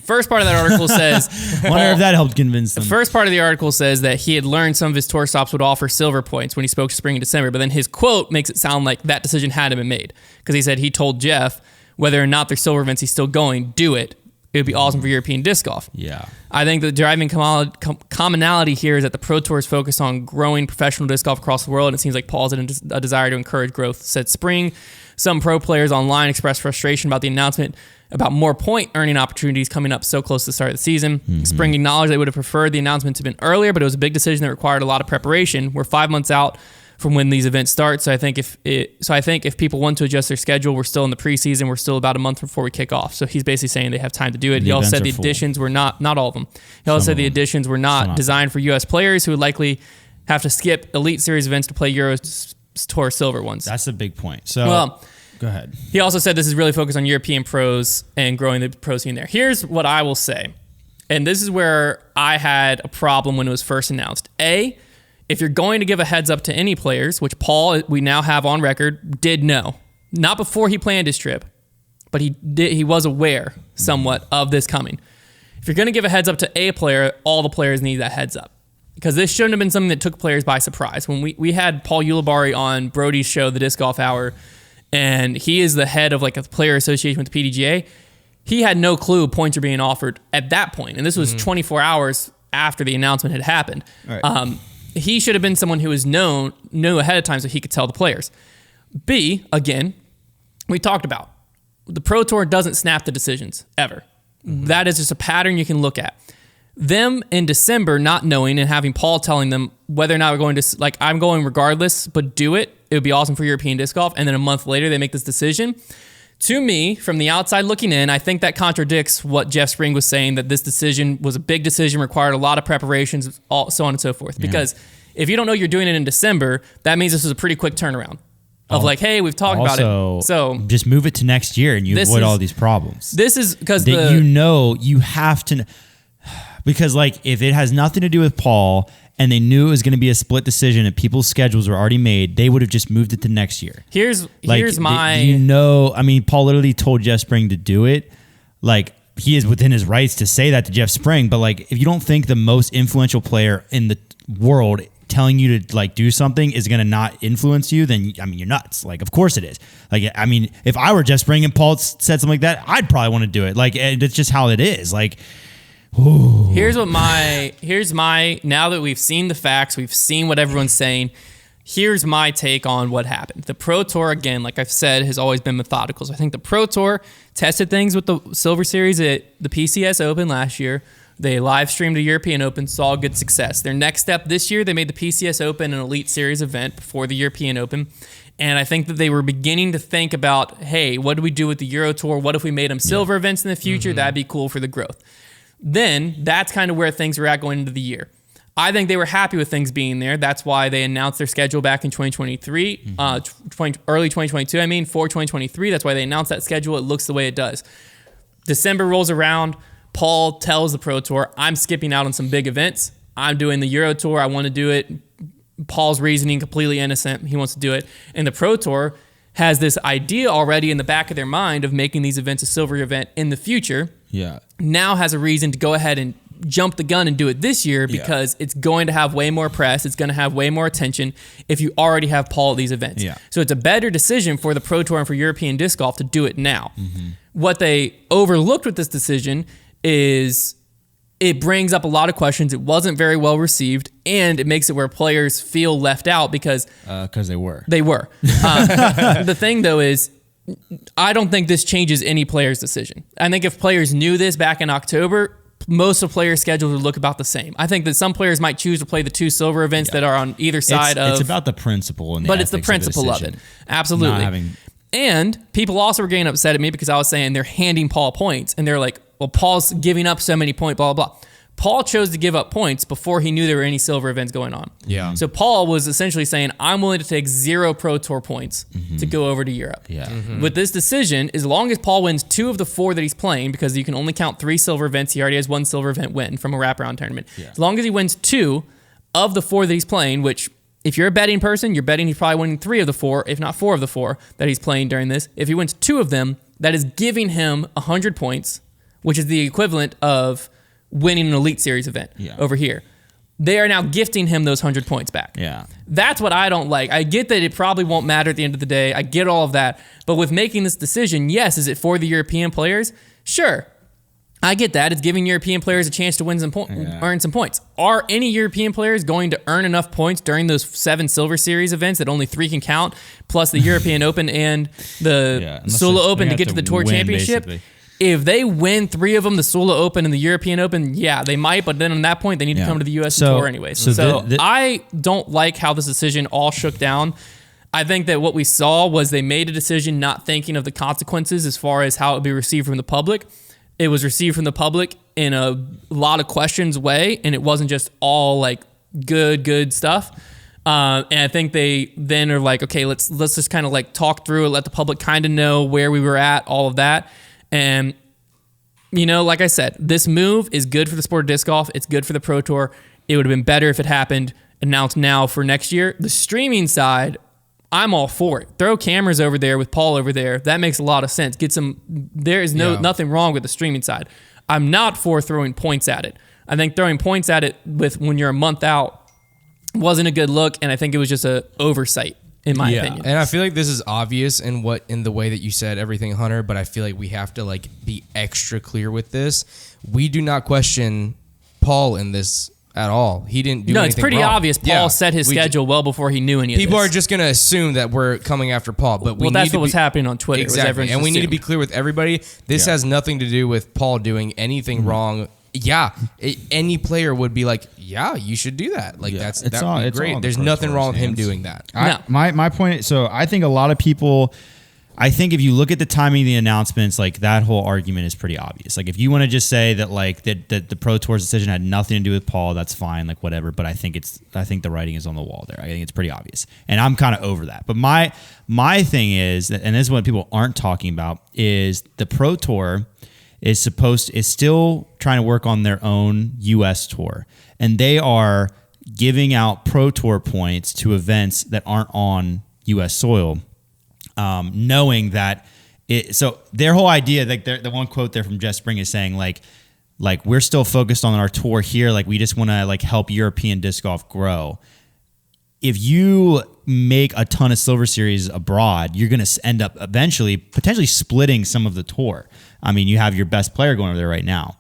[SPEAKER 1] first part of that article says...
[SPEAKER 3] Wonder if that helped convince them.
[SPEAKER 1] The first part of the article says that he had learned some of his tour stops would offer silver points when he spoke to Spring in December, but then his quote makes it sound like that decision hadn't been made. Because he said he told Jeff, whether or not they're silver events, he's still going, do it. It would be awesome for European disc golf.
[SPEAKER 3] Yeah.
[SPEAKER 1] I think the driving commonality here is that the Pro Tour is focused on growing professional disc golf across the world, and it seems like Paul's had a desire to encourage growth, said Spring. Some pro players online expressed frustration about the announcement about more point earning opportunities coming up so close to the start of the season. Spring acknowledged they would have preferred the announcement to have been earlier, but it was a big decision that required a lot of preparation. We're 5 months out from when these events start, so I think if people want to adjust their schedule, we're still in the preseason. We're still about a month before we kick off. So he's basically saying they have time to do it. He also said the additions were not all of them. He also said the additions were not designed for U.S. players who would likely have to skip Elite Series events to play Euros Tour Silver ones.
[SPEAKER 3] That's a big point. So, go ahead.
[SPEAKER 1] He also said this is really focused on European pros and growing the pro scene there. Here's what I will say, and this is where I had a problem when it was first announced. A, if you're going to give a heads up to any players, which Paul, we now have on record, did know. Not before he planned his trip, but he was aware somewhat of this coming. If you're going to give a heads up to a player, all the players need that heads up. Because this shouldn't have been something that took players by surprise. When we had Paul Ulibarri on Brody's show, the Disc Golf Hour, and he is the head of like a player association with the PDGA, he had no clue points were being offered at that point. And this was 24 hours after the announcement had happened. Right. He should have been someone who knew ahead of time so he could tell the players. B, again, we talked about, the Pro Tour doesn't snap the decisions, ever. That is just a pattern you can look at. Them in December not knowing and having Paul telling them whether or not we're going to, like, I'm going regardless, but do it. It would be awesome for European disc golf. And then a month later, they make this decision. To me, from the outside looking in, I think that contradicts what Jeff Spring was saying, that this decision was a big decision, required a lot of preparations, so on and so forth. Because if you don't know you're doing it in December, that means this was a pretty quick turnaround of like, hey, we've talked about it. So
[SPEAKER 3] just move it to next year and you avoid all these problems.
[SPEAKER 1] This is because
[SPEAKER 3] you have to, because like if it has nothing to do with Paul and they knew it was going to be a split decision and people's schedules were already made, they would have just moved it to next year.
[SPEAKER 1] Here's my...
[SPEAKER 3] I mean, Paul literally told Jeff Spring to do it. Like, he is within his rights to say that to Jeff Spring, but like, if you don't think the most influential player in the world telling you to like do something is going to not influence you, then I mean, you're nuts. Like, of course it is. Like, I mean, if I were Jeff Spring and Paul said something like that, I'd probably want to do it. Like, it's just how it is. Like, ooh. Here's
[SPEAKER 1] my, now that we've seen the facts, we've seen what everyone's saying, here's my take on what happened. The Pro Tour, again, like I've said, has always been methodical. So I think the Pro Tour tested things with the Silver Series at the PCS Open last year. They live streamed the European Open, saw good success. Their next step this year, they made the PCS Open an Elite Series event before the European Open. And I think that they were beginning to think about, hey, what do we do with the Euro Tour? What if we made them silver events in the future? That'd be cool for the growth. Then that's kind of where things were at going into the year. I think they were happy with things being there. That's why they announced their schedule back in 2023, early 2022, for 2023. That's why they announced that schedule. It looks the way it does. December rolls around. Paul tells the Pro Tour, I'm skipping out on some big events. I'm doing the Euro Tour. I want to do it. Paul's reasoning, completely innocent. He wants to do it. And the Pro Tour has this idea already in the back of their mind of making these events a silver event in the future.
[SPEAKER 3] Yeah.
[SPEAKER 1] Now has a reason to go ahead and jump the gun and do it this year because it's going to have way more press. It's going to have way more attention if you already have Paul at these events.
[SPEAKER 3] Yeah.
[SPEAKER 1] So it's a better decision for the Pro Tour and for European Disc Golf to do it now. What they overlooked with this decision is it brings up a lot of questions. It wasn't very well received, and it makes it where players feel left out because
[SPEAKER 3] they were.
[SPEAKER 1] They were. The thing, though, is I don't think this changes any player's decision. I think if players knew this back in October, most of players' schedules would look about the same. I think that some players might choose to play the two silver events that are on either side
[SPEAKER 3] It's about the principle and the
[SPEAKER 1] but it's the principle of it. Absolutely. And people also were getting upset at me because I was saying they're handing Paul points, and they're like, well, Paul's giving up so many points, blah, blah, blah. Paul chose to give up points before he knew there were any silver events going on.
[SPEAKER 2] Yeah.
[SPEAKER 1] So Paul was essentially saying, I'm willing to take 0 Pro Tour points to go over to Europe.
[SPEAKER 3] Yeah.
[SPEAKER 1] With this decision, as long as Paul wins 2 of the 4 that he's playing, because you can only count 3 silver events, he already has 1 silver event win from a wraparound tournament. Yeah. As long as he wins 2 of the 4 that he's playing, which if you're a betting person, you're betting he's probably winning 3 of the 4, if not 4 of the 4 that he's playing during this. If he wins 2 of them, that is giving him 100 points, which is the equivalent of winning an Elite Series event over here. They are now gifting him those 100 points back.
[SPEAKER 3] Yeah.
[SPEAKER 1] That's what I don't like. I get that it probably won't matter at the end of the day. I get all of that. But with making this decision, yes, is it for the European players? Sure. I get that. It's giving European players a chance to win some earn some points. Are any European players going to earn enough points during those 7 Silver Series events that only 3 can count, plus the European Open and the Sula Open to get to the Tour Championship?
[SPEAKER 3] Basically.
[SPEAKER 1] If they win 3 of them, the Sula Open and the European Open, yeah, they might. But then at that point, they need to come to the U.S. Tour anyway. So I don't like how this decision all shook down. I think that what we saw was they made a decision not thinking of the consequences as far as how it would be received from the public. It was received from the public in a lot of questions way, and it wasn't just all like good stuff. And I think they then are like, okay, let's just kind of like talk through it, let the public kind of know where we were at, all of that. And, you know, like I said, this move is good for the sport of disc golf. It's good for the Pro Tour. It would have been better if it happened announced now for next year. The streaming side, I'm all for it. Throw cameras over there with Paul over there. That makes a lot of sense. There is nothing wrong with the streaming side. I'm not for throwing points at it. I think throwing points at it when you're a month out wasn't a good look, and I think it was just a oversight in my opinion.
[SPEAKER 2] And I feel like this is obvious in the way that you said everything, Hunter, but I feel like we have to like be extra clear with this. We do not question Paul in this at all. He didn't do anything wrong. No, it's
[SPEAKER 1] pretty obvious. Paul set his schedule well before he knew any of this.
[SPEAKER 2] People are just going to assume that we're coming after Paul, but
[SPEAKER 1] that's what was happening on Twitter.
[SPEAKER 2] Exactly. And we need to be clear with everybody. This has nothing to do with Paul doing anything wrong. Yeah, any player would be like, yeah, you should do that. Like that would be great. There's nothing wrong with him doing that.
[SPEAKER 3] My point. So I think a lot of people. I think if you look at the timing of the announcements, like that whole argument is pretty obvious. Like if you want to just say that like that the Pro Tour's decision had nothing to do with Paul, that's fine, like whatever. But I think the writing is on the wall there. I think it's pretty obvious, and I'm kind of over that. But my thing is, and this is what people aren't talking about, is the Pro Tour is still trying to work on their own U.S. tour, and they are giving out Pro Tour points to events that aren't on U.S. soil. Knowing that so their whole idea, like the one quote there from Jeff Spring is saying like we're still focused on our tour here. Like we just want to like help European disc golf grow. If you make a ton of Silver Series abroad, you're going to end up eventually potentially splitting some of the tour. I mean, you have your best player going over there right now.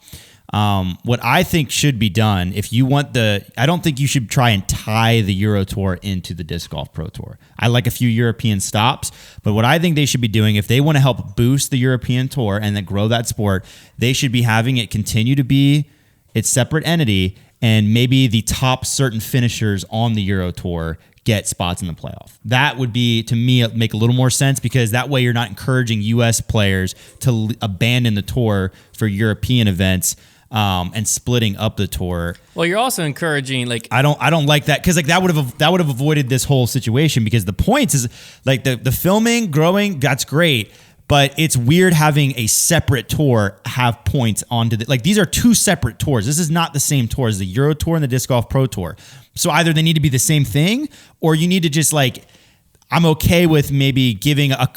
[SPEAKER 3] What I think should be done, if you want I don't think you should try and tie the Euro Tour into the Disc Golf Pro Tour. I like a few European stops, but what I think they should be doing, if they want to help boost the European Tour and then grow that sport, they should be having it continue to be its separate entity, and maybe the top certain finishers on the Euro Tour get spots in the playoff. That would be, to me, make a little more sense, because that way you're not encouraging U.S. players to abandon the tour for European events. And splitting up the tour.
[SPEAKER 1] Well, you're also encouraging like
[SPEAKER 3] I don't like that, because like that would have avoided this whole situation, because the points is like the filming, growing, that's great, but it's weird having a separate tour have points onto the, like these are two separate tours. This is not the same tour as the Euro Tour and the Disc Golf Pro Tour. So either they need to be the same thing, or you need to just like, I'm okay with maybe giving a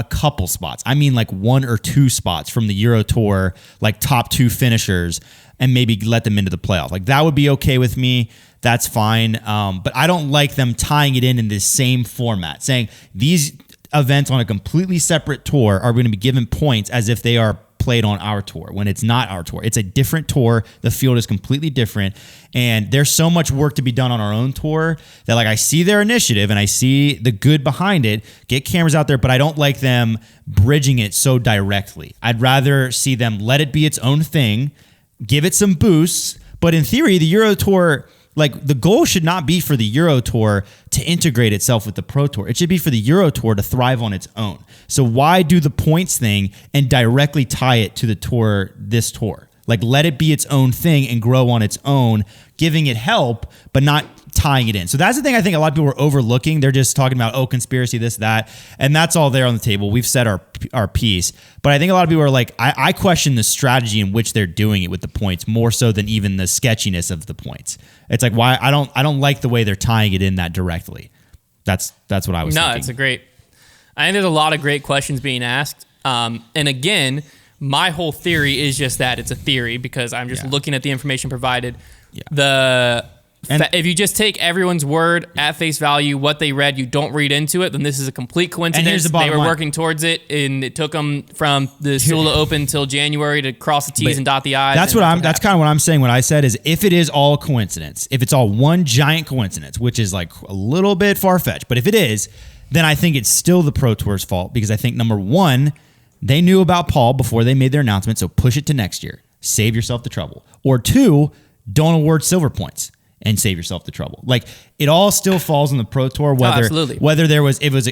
[SPEAKER 3] couple spots. I mean, like 1 or 2 spots from the Euro Tour, like top 2 finishers, and maybe let them into the playoff. Like that would be okay with me. That's fine. But I don't like them tying it in the same format, saying these events on a completely separate tour are going to be given points as if they are played on our tour, when it's not our tour. It's a different tour. The field is completely different. And there's so much work to be done on our own tour that like I see their initiative and I see the good behind it. Get cameras out there, but I don't like them bridging it so directly. I'd rather see them let it be its own thing, give it some boosts. But in theory, the Euro Tour, like the goal should not be for the Euro Tour to integrate itself with the Pro Tour. It should be for the Euro Tour to thrive on its own. So why do the points thing and directly tie it to the tour, this tour? Like let it be its own thing and grow on its own, giving it help, but not tying it in. So that's the thing I think a lot of people are overlooking. They're just talking about, oh, conspiracy, this, that, and that's all there on the table. We've said our piece. But I think a lot of people are like, I question the strategy in which they're doing it with the points more so than even the sketchiness of the points. It's like, why I don't like the way they're tying it in that directly. That's what I was thinking.
[SPEAKER 1] No, it's I think there's a lot of great questions being asked. And again, my whole theory is just that it's a theory, because I'm just looking at the information provided. Yeah. If you just take everyone's word at face value, what they read, you don't read into it, then this is a complete coincidence.
[SPEAKER 3] And here's the bottom
[SPEAKER 1] they were
[SPEAKER 3] line.
[SPEAKER 1] working towards it, and it took them from the Sula Open till January to cross the T's and dot the I's.
[SPEAKER 3] That's kind of what I'm saying. What I said is, if it is all coincidence, if it's all one giant coincidence, which is like a little bit far-fetched, but if it is, then I think it's still the Pro Tour's fault, because I think number one, they knew about Paul before they made their announcement, so push it to next year. Save yourself the trouble. Or 2, don't award silver points and save yourself the trouble. Like, it all still falls on the Pro Tour. Whether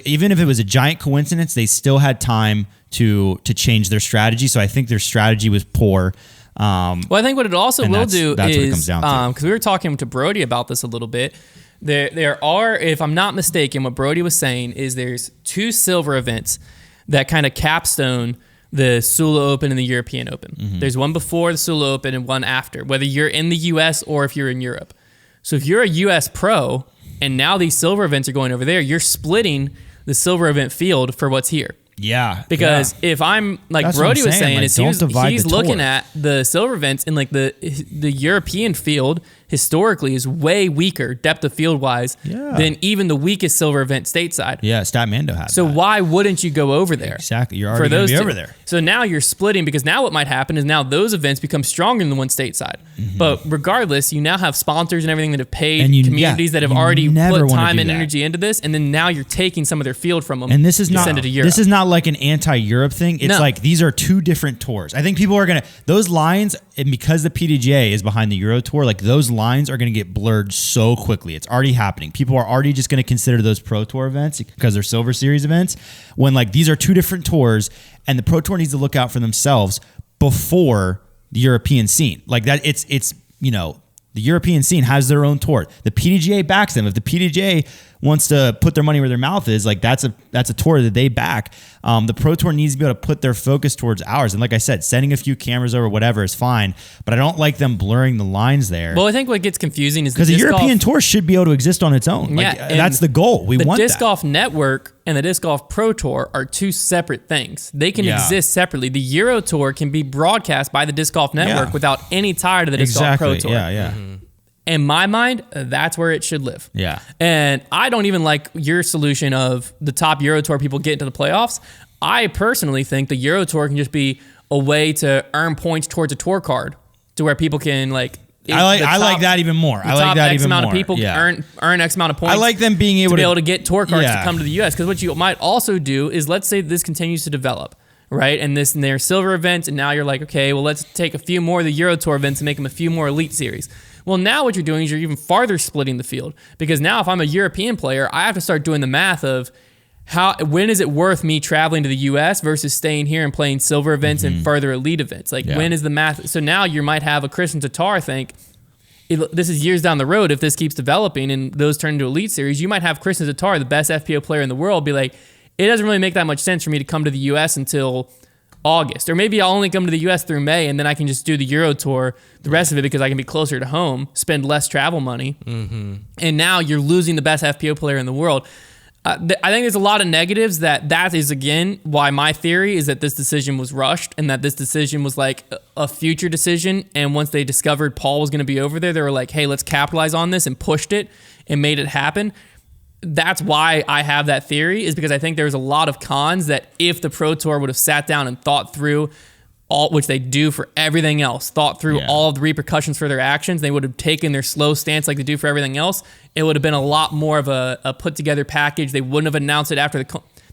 [SPEAKER 3] even if it was a giant coincidence, they still had time to change their strategy. So I think their strategy was poor.
[SPEAKER 1] Well, I think what it also will do
[SPEAKER 3] that's
[SPEAKER 1] is,
[SPEAKER 3] what it comes down to.
[SPEAKER 1] because we were talking to Brody about this a little bit, there are, if I'm not mistaken, what Brody was saying is there's 2 silver events that kind of capstone the Sula Open and the European Open.
[SPEAKER 3] Mm-hmm.
[SPEAKER 1] There's one before the Sula Open and one after, whether you're in the U.S. or if you're in Europe. So if you're a U.S. pro and now these silver events are going over there, you're splitting the silver event field for what's here.
[SPEAKER 3] Yeah.
[SPEAKER 1] Because if I'm like
[SPEAKER 3] That's
[SPEAKER 1] Brody
[SPEAKER 3] what I'm
[SPEAKER 1] was saying,
[SPEAKER 3] like,
[SPEAKER 1] is he's
[SPEAKER 3] the
[SPEAKER 1] looking
[SPEAKER 3] tour.
[SPEAKER 1] at the silver events and like the European field historically is way weaker depth of field wise than even the weakest silver event stateside.
[SPEAKER 3] Yeah, Statmando had
[SPEAKER 1] So
[SPEAKER 3] that.
[SPEAKER 1] why wouldn't you go over there?
[SPEAKER 3] Exactly. You're already going to be over there.
[SPEAKER 1] So now you're splitting because now what might happen is now those events become stronger than the one stateside. But regardless, you now have sponsors and everything that have paid
[SPEAKER 3] And
[SPEAKER 1] communities that have
[SPEAKER 3] you
[SPEAKER 1] already
[SPEAKER 3] never
[SPEAKER 1] put
[SPEAKER 3] wanna
[SPEAKER 1] time
[SPEAKER 3] do
[SPEAKER 1] and
[SPEAKER 3] that.
[SPEAKER 1] energy into this, and then now you're taking some of their field from them.
[SPEAKER 3] And this is
[SPEAKER 1] to
[SPEAKER 3] not
[SPEAKER 1] send it to Europe.
[SPEAKER 3] This is not like an anti-Europe thing. It's
[SPEAKER 1] No.
[SPEAKER 3] like these are 2 different tours. I think people are gonna those lines, and because the PDGA is behind the Euro Tour, like those lines are gonna get blurred so quickly. It's already happening. People are already just gonna consider those Pro Tour events because they're Silver Series events. When like these are 2 different tours, and the Pro Tour needs to look out for themselves before the European scene. Like that, it's the European scene has their own tour. The PDGA backs them. If the PDGA wants to put their money where their mouth is, like that's a tour that they back. The Pro Tour needs to be able to put their focus towards ours. And like I said, sending a few cameras over, whatever, is fine. But I don't like them blurring the lines there.
[SPEAKER 1] Well, I think what gets confusing is
[SPEAKER 3] Because the European Tour should be able to exist on its own. Like,
[SPEAKER 1] and
[SPEAKER 3] that's the goal. We
[SPEAKER 1] the
[SPEAKER 3] want
[SPEAKER 1] Disc
[SPEAKER 3] that.
[SPEAKER 1] Golf Network and the Disc Golf Pro Tour are 2 separate things. They can exist separately. The Euro Tour can be broadcast by the Disc Golf Network without any tie to the Disc Golf Pro Tour.
[SPEAKER 3] Yeah.
[SPEAKER 1] In my mind, that's where it should live.
[SPEAKER 3] Yeah.
[SPEAKER 1] And I don't even like your solution of the top Euro Tour people get into the playoffs. I personally think the Euro Tour can just be a way to earn points towards a tour card to where people can like.
[SPEAKER 3] I like that even more. I like that
[SPEAKER 1] X
[SPEAKER 3] even
[SPEAKER 1] amount
[SPEAKER 3] more.
[SPEAKER 1] of people can earn X amount of points.
[SPEAKER 3] I like them being able
[SPEAKER 1] to be able to get tour cards
[SPEAKER 3] Yeah.
[SPEAKER 1] to come to the U.S. Because what you might also do is, let's say this continues to develop, right? And their silver events, and now you're like, okay, well, let's take a few more of the Euro Tour events and make them a few more Elite Series. Well, now what you're doing is you're even farther splitting the field, because now if I'm a European player, I have to start doing the math of when is it worth me traveling to the U.S. versus staying here and playing silver events and further Elite events? Like, when is the math? So now you might have a Christian Tatar think, this is years down the road, if this keeps developing and those turn into Elite Series, you might have Christian Tatar, the best FPO player in the world, be like, it doesn't really make that much sense for me to come to the U.S. until August. Or maybe I'll only come to the U.S. through May, and then I can just do the Euro Tour the rest of it because I can be closer to home, spend less travel money. And now you're losing the best FPO player in the world. I think there's a lot of negatives that is, again, why my theory is that this decision was rushed and that this decision was like a future decision. And once they discovered Paul was going to be over there, they were like, hey, let's capitalize on this, and pushed it and made it happen. That's why I have that theory, is because I think there's a lot of cons that if the Pro Tour would have sat down and thought through all, which they do for everything else, thought through all of the repercussions for their actions, they would have taken their slow stance like they do for everything else. It would have been a lot more of a put together package. They wouldn't have announced it after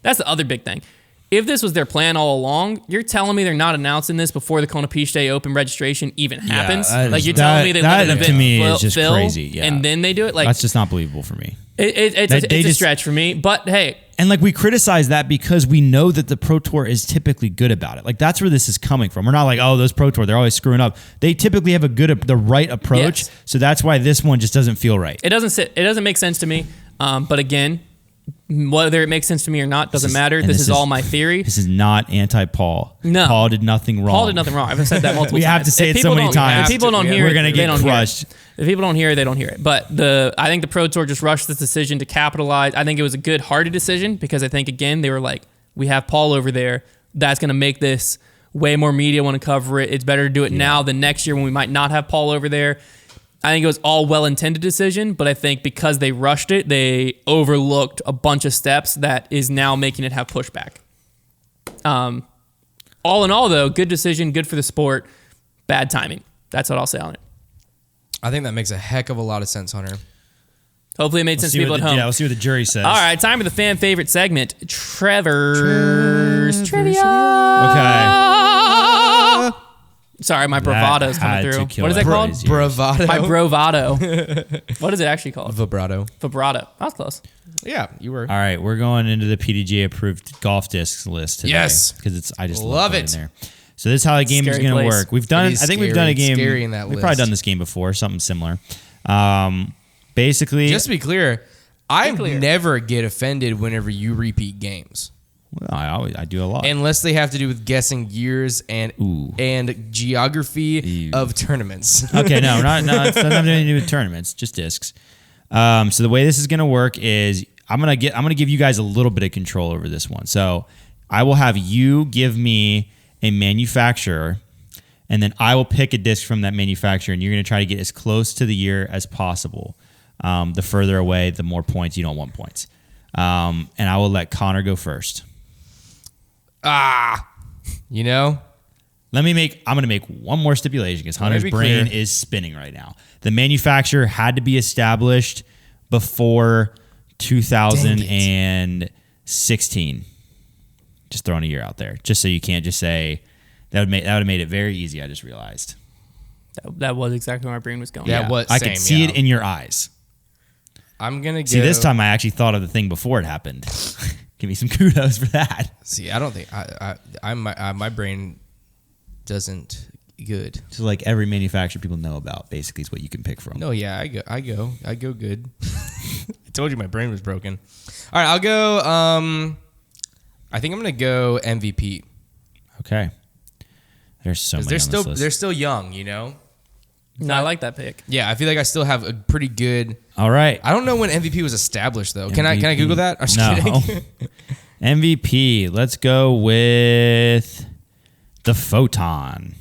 [SPEAKER 1] that's the other big thing. If this was their plan all along, you're telling me they're not announcing this before the Konner Open registration even happens?
[SPEAKER 3] Like
[SPEAKER 1] You're telling me they let an event
[SPEAKER 3] to me is just
[SPEAKER 1] fill,
[SPEAKER 3] crazy. Yeah.
[SPEAKER 1] and then they do it? Like,
[SPEAKER 3] that's just not believable for me.
[SPEAKER 1] It's a stretch for me, but hey.
[SPEAKER 3] And like, we criticize that because we know that the Pro Tour is typically good about it. Like, that's where this is coming from. We're not like, oh, those Pro Tour, they're always screwing up. They typically have the right approach.
[SPEAKER 1] Yes.
[SPEAKER 3] So that's why this one just doesn't feel right.
[SPEAKER 1] It doesn't make sense to me. But again, whether it makes sense to me or not doesn't matter. This is all my theory.
[SPEAKER 3] This is not anti-Paul.
[SPEAKER 1] No.
[SPEAKER 3] Paul did nothing wrong.
[SPEAKER 1] Paul did nothing wrong. I've said that multiple times.
[SPEAKER 3] We have to say
[SPEAKER 1] If
[SPEAKER 3] it so
[SPEAKER 1] people
[SPEAKER 3] many
[SPEAKER 1] don't-
[SPEAKER 3] times.
[SPEAKER 1] If people don't hear
[SPEAKER 3] We're
[SPEAKER 1] it,
[SPEAKER 3] gonna
[SPEAKER 1] they
[SPEAKER 3] get
[SPEAKER 1] don't hear it.
[SPEAKER 3] crushed.
[SPEAKER 1] If people don't hear it, they don't hear it. But I think the Pro Tour just rushed this decision to capitalize. I think it was a good hearted decision, because I think, again, they were like, we have Paul over there. That's going to make this way more media want to cover it. It's better to do it now than next year when we might not have Paul over there. I think it was all well-intended decision, but I think because they rushed it, they overlooked a bunch of steps that is now making it have pushback. All in all, though, good decision, good for the sport, bad timing. That's what I'll say on it.
[SPEAKER 2] I think that makes a heck of a lot of sense, Hunter.
[SPEAKER 1] Hopefully it made sense to people at home.
[SPEAKER 3] Yeah, we'll see what the jury says.
[SPEAKER 1] All right, time for the fan favorite segment, Trevor's Trivia. Sorry, my bravado's coming
[SPEAKER 3] had to
[SPEAKER 1] through.
[SPEAKER 3] kill
[SPEAKER 1] What is that called?
[SPEAKER 3] everybody's ears.
[SPEAKER 2] Bravado.
[SPEAKER 1] My bravado. What is it actually called?
[SPEAKER 2] Vibrato.
[SPEAKER 1] Vibrato. That was close.
[SPEAKER 2] Yeah, you were.
[SPEAKER 3] All right, we're going into the PDGA approved golf discs list today.
[SPEAKER 2] Yes.
[SPEAKER 3] because I just
[SPEAKER 2] Love
[SPEAKER 3] going
[SPEAKER 2] it.
[SPEAKER 3] in there. So this is how the game is
[SPEAKER 1] Scary
[SPEAKER 3] going to
[SPEAKER 1] place.
[SPEAKER 3] work. We've done.
[SPEAKER 2] It is
[SPEAKER 3] I think we've done a
[SPEAKER 2] scary.
[SPEAKER 3] game.
[SPEAKER 2] Scary in that
[SPEAKER 3] we've probably
[SPEAKER 2] list.
[SPEAKER 3] done this game before, something similar. Basically,
[SPEAKER 2] Just to be clear, I
[SPEAKER 1] clear.
[SPEAKER 2] never get offended whenever you repeat games.
[SPEAKER 3] well, I do a lot.
[SPEAKER 2] Unless they have to do with guessing years and
[SPEAKER 3] Ooh.
[SPEAKER 2] geography
[SPEAKER 3] Ew.
[SPEAKER 2] of tournaments.
[SPEAKER 3] Okay, no, it's not nothing to do with tournaments, just discs. So the way this is going to work is I'm gonna give you guys a little bit of control over this one. So I will have you give me a manufacturer, and then I will pick a disc from that manufacturer, and you're going to try to get as close to the year as possible. The further away, the more points. You don't want points. And I will let Konner go first.
[SPEAKER 2] You know?
[SPEAKER 3] I'm going to make one more stipulation because Hunter's
[SPEAKER 2] be
[SPEAKER 3] brain
[SPEAKER 2] clear.
[SPEAKER 3] is spinning right now. The manufacturer had to be established before 2016. Just throwing a year out there, just so you can't just say that would have made it very easy. I just realized.
[SPEAKER 1] That was exactly where my brain was going.
[SPEAKER 2] Yeah. What?
[SPEAKER 3] I
[SPEAKER 2] Same,
[SPEAKER 3] could see
[SPEAKER 2] yeah.
[SPEAKER 3] it in your eyes.
[SPEAKER 2] I'm going to go.
[SPEAKER 3] See, this time I actually thought of the thing before it happened. Give me some kudos for that.
[SPEAKER 2] See, I don't think my brain doesn't good.
[SPEAKER 3] So like every manufacturer people know about, basically, is what you can pick from.
[SPEAKER 2] No, yeah, I go good. I told you my brain was broken. All right, I'll go. I think I'm gonna go MVP.
[SPEAKER 3] Okay. There's so many.
[SPEAKER 2] They're still young, you know.
[SPEAKER 1] No, I like that pick.
[SPEAKER 2] Yeah, I feel like I still have a pretty good.
[SPEAKER 3] All right.
[SPEAKER 2] I don't know when MVP was established though. Can I
[SPEAKER 3] MVP.
[SPEAKER 2] Google that? I'm just
[SPEAKER 3] No.
[SPEAKER 2] kidding.
[SPEAKER 3] MVP. Let's go with the Photon.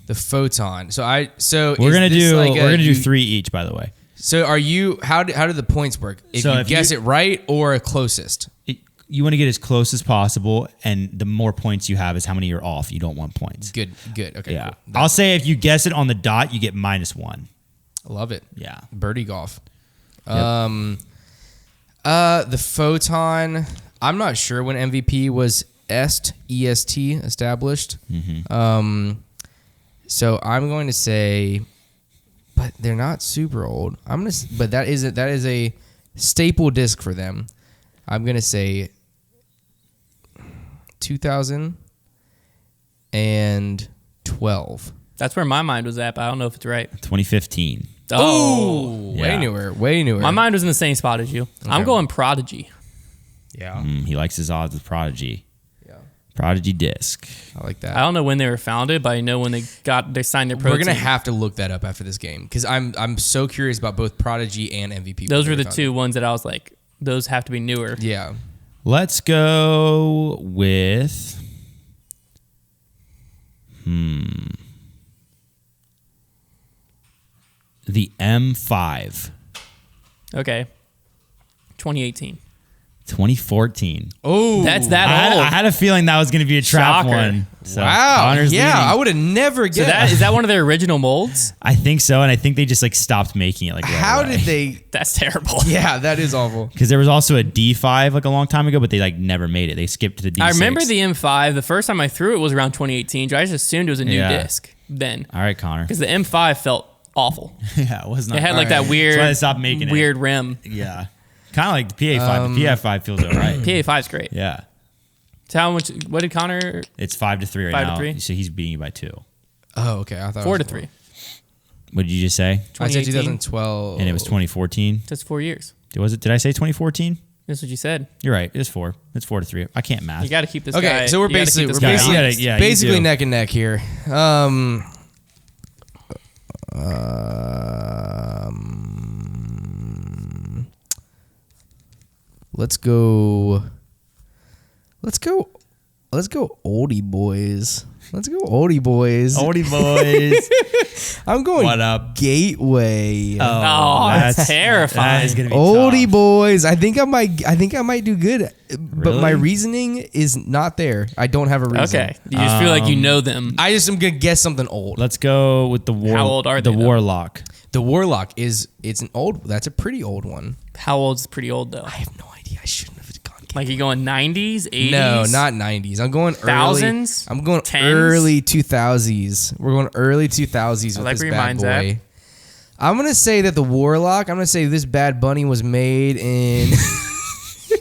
[SPEAKER 2] The Photon. We're
[SPEAKER 3] We're gonna do 3 each, by the way.
[SPEAKER 2] So are you? How do the points work? If
[SPEAKER 3] So
[SPEAKER 2] you
[SPEAKER 3] if
[SPEAKER 2] guess
[SPEAKER 3] you-
[SPEAKER 2] it right or closest.
[SPEAKER 3] You want to get as close as possible, and the more points you have is how many you're off. You don't want points.
[SPEAKER 2] Good. Okay.
[SPEAKER 3] Yeah.
[SPEAKER 2] Cool.
[SPEAKER 3] I'll say if you guess it on the dot, you get -1.
[SPEAKER 2] I love it.
[SPEAKER 3] Yeah.
[SPEAKER 2] Birdie golf.
[SPEAKER 3] Yep.
[SPEAKER 2] The Photon. I'm not sure when MVP was EST established.
[SPEAKER 3] Mm-hmm.
[SPEAKER 2] So I'm going to say, but they're not super old. But that is a staple disc for them. I'm gonna say 2012.
[SPEAKER 1] That's where my mind was at, but I don't know if it's right.
[SPEAKER 3] 2015.
[SPEAKER 1] Oh,
[SPEAKER 3] Yeah.
[SPEAKER 2] Way newer.
[SPEAKER 1] my mind was in the same spot as you. I'm going Prodigy.
[SPEAKER 2] Yeah,
[SPEAKER 3] He likes his odds with Prodigy.
[SPEAKER 2] yeah,
[SPEAKER 3] Prodigy disc.
[SPEAKER 2] I like that.
[SPEAKER 1] I don't know when they were founded, but I know when they signed their pro
[SPEAKER 2] We're gonna
[SPEAKER 1] team.
[SPEAKER 2] have to look that up after this game because I'm so curious about both Prodigy and MVP.
[SPEAKER 1] Those
[SPEAKER 2] when
[SPEAKER 1] were
[SPEAKER 2] they
[SPEAKER 1] the
[SPEAKER 2] founded.
[SPEAKER 1] two ones that I was like, those have to be newer.
[SPEAKER 2] Yeah.
[SPEAKER 3] Let's go with. The M5.
[SPEAKER 1] Okay. 2018.
[SPEAKER 3] 2014.
[SPEAKER 2] Oh,
[SPEAKER 1] That's that
[SPEAKER 3] I
[SPEAKER 1] old.
[SPEAKER 3] had a feeling that was going to be a trap
[SPEAKER 1] Shocker.
[SPEAKER 3] one. So
[SPEAKER 2] wow.
[SPEAKER 3] Connor's
[SPEAKER 2] Yeah,
[SPEAKER 3] leading.
[SPEAKER 2] I would have never
[SPEAKER 1] So
[SPEAKER 2] guessed.
[SPEAKER 1] is that one of their original molds?
[SPEAKER 3] I think so, and I think they just like stopped making it like right
[SPEAKER 2] How
[SPEAKER 3] away.
[SPEAKER 2] did they?
[SPEAKER 1] That's terrible.
[SPEAKER 2] Yeah, that is awful.
[SPEAKER 3] Because there was also a D5 like a long time ago, but they like never made it. They skipped to the D6.
[SPEAKER 1] I remember the M5. The first time I threw it was around 2018. I just assumed it was a new
[SPEAKER 3] Yeah.
[SPEAKER 1] disc then,
[SPEAKER 3] All right, Connor.
[SPEAKER 1] because the M5 felt awful.
[SPEAKER 3] Yeah, it was not.
[SPEAKER 1] It had like
[SPEAKER 2] Alright.
[SPEAKER 1] that weird,
[SPEAKER 3] That's why they stopped making it.
[SPEAKER 1] weird rim.
[SPEAKER 3] Yeah, kind of like the PA5. The PA5 feels alright.
[SPEAKER 1] PA5 is great.
[SPEAKER 3] Yeah,
[SPEAKER 1] So how much? What did Connor?
[SPEAKER 3] it's 5-3 right
[SPEAKER 1] 5 to
[SPEAKER 3] now.
[SPEAKER 1] 3?
[SPEAKER 3] So he's beating you by 2.
[SPEAKER 2] Oh, okay. I thought
[SPEAKER 1] 4
[SPEAKER 2] it
[SPEAKER 1] to
[SPEAKER 2] was
[SPEAKER 1] 3.
[SPEAKER 3] What did you just say?
[SPEAKER 2] I said
[SPEAKER 1] 2018.
[SPEAKER 2] 2012,
[SPEAKER 3] And it was 2014.
[SPEAKER 1] That's 4 years.
[SPEAKER 3] Was it? Did I say 2014?
[SPEAKER 1] That's what you said.
[SPEAKER 3] You're right. It's 4. It's 4-3. I can't math.
[SPEAKER 1] You got to keep this
[SPEAKER 2] Okay,
[SPEAKER 1] guy.
[SPEAKER 2] so we're
[SPEAKER 1] you gotta
[SPEAKER 2] basically
[SPEAKER 1] keep this
[SPEAKER 2] we're
[SPEAKER 1] guy
[SPEAKER 2] basically,
[SPEAKER 1] honest.
[SPEAKER 3] Yeah, you
[SPEAKER 2] basically
[SPEAKER 3] do.
[SPEAKER 2] neck and neck here. Let's go oldie boys. Let's go oldie boys.
[SPEAKER 3] Oldie boys.
[SPEAKER 2] I'm going
[SPEAKER 3] What up?
[SPEAKER 2] Gateway.
[SPEAKER 1] Oh, that's terrifying.
[SPEAKER 3] That is gonna be
[SPEAKER 2] Oldie
[SPEAKER 3] tough.
[SPEAKER 2] boys. I think I might do good. But my
[SPEAKER 3] Really?
[SPEAKER 2] reasoning is not there. I don't have a reason.
[SPEAKER 1] Okay. You just feel like you know them.
[SPEAKER 2] I just am gonna guess something old.
[SPEAKER 3] Let's go with the war.
[SPEAKER 1] How old are
[SPEAKER 3] the
[SPEAKER 1] they, though?
[SPEAKER 3] Warlock?
[SPEAKER 2] The Warlock it's an old. That's a pretty old one.
[SPEAKER 1] How old's pretty old though?
[SPEAKER 2] I have no idea. I shouldn't have gone
[SPEAKER 1] Like you going 90s, 80s?
[SPEAKER 2] No, not 90s. I'm going
[SPEAKER 1] Thousands?
[SPEAKER 2] early. I'm going
[SPEAKER 1] Tens?
[SPEAKER 2] early 2000s. We're going early 2000s with
[SPEAKER 1] like
[SPEAKER 2] this
[SPEAKER 1] where your
[SPEAKER 2] bad
[SPEAKER 1] mind's
[SPEAKER 2] boy.
[SPEAKER 1] at.
[SPEAKER 2] I'm gonna say that the Warlock. I'm gonna say this Bad Bunny was made in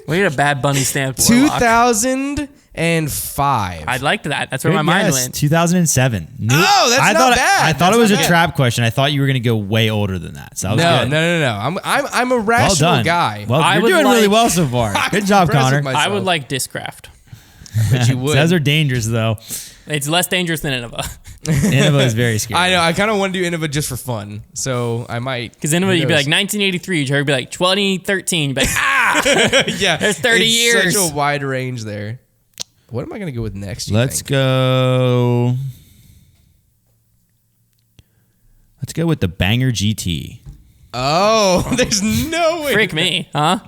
[SPEAKER 1] We had a Bad Bunny stamped Warlock.
[SPEAKER 2] 2005.
[SPEAKER 1] I'd like that. That's where
[SPEAKER 3] Good
[SPEAKER 1] my mind
[SPEAKER 3] guess.
[SPEAKER 1] went.
[SPEAKER 3] 2007.
[SPEAKER 2] Oh, that's
[SPEAKER 3] I
[SPEAKER 2] not
[SPEAKER 3] thought
[SPEAKER 2] bad.
[SPEAKER 3] I thought
[SPEAKER 2] That's
[SPEAKER 3] it was
[SPEAKER 2] not
[SPEAKER 3] a
[SPEAKER 2] bad.
[SPEAKER 3] trap question. I thought you were going to go way older than that. So that was
[SPEAKER 2] No.
[SPEAKER 3] good.
[SPEAKER 2] I'm a
[SPEAKER 3] Well
[SPEAKER 2] rational
[SPEAKER 3] done.
[SPEAKER 2] guy.
[SPEAKER 3] Well,
[SPEAKER 1] I
[SPEAKER 3] you're
[SPEAKER 1] would
[SPEAKER 3] doing really
[SPEAKER 1] like-
[SPEAKER 3] well so far. Good job,
[SPEAKER 2] impressed
[SPEAKER 3] Connor.
[SPEAKER 2] with myself.
[SPEAKER 1] I would like Discraft.
[SPEAKER 2] But you would.
[SPEAKER 3] Those are dangerous, though.
[SPEAKER 1] It's less dangerous than Innova.
[SPEAKER 3] Innova is very scary.
[SPEAKER 2] I know. I kind of want to do Innova just for fun, so I might.
[SPEAKER 1] Because Innova, you'd be
[SPEAKER 2] Who
[SPEAKER 1] like
[SPEAKER 2] knows?
[SPEAKER 1] 1983. You'd be like 2013. You'd be like,
[SPEAKER 2] yeah,
[SPEAKER 1] there's 30
[SPEAKER 2] it's
[SPEAKER 1] years.
[SPEAKER 2] Such a wide range there. What am I gonna go with next?
[SPEAKER 3] Let's go. Let's go with the Banger GT.
[SPEAKER 2] Oh, there's no way.
[SPEAKER 1] freak me, huh?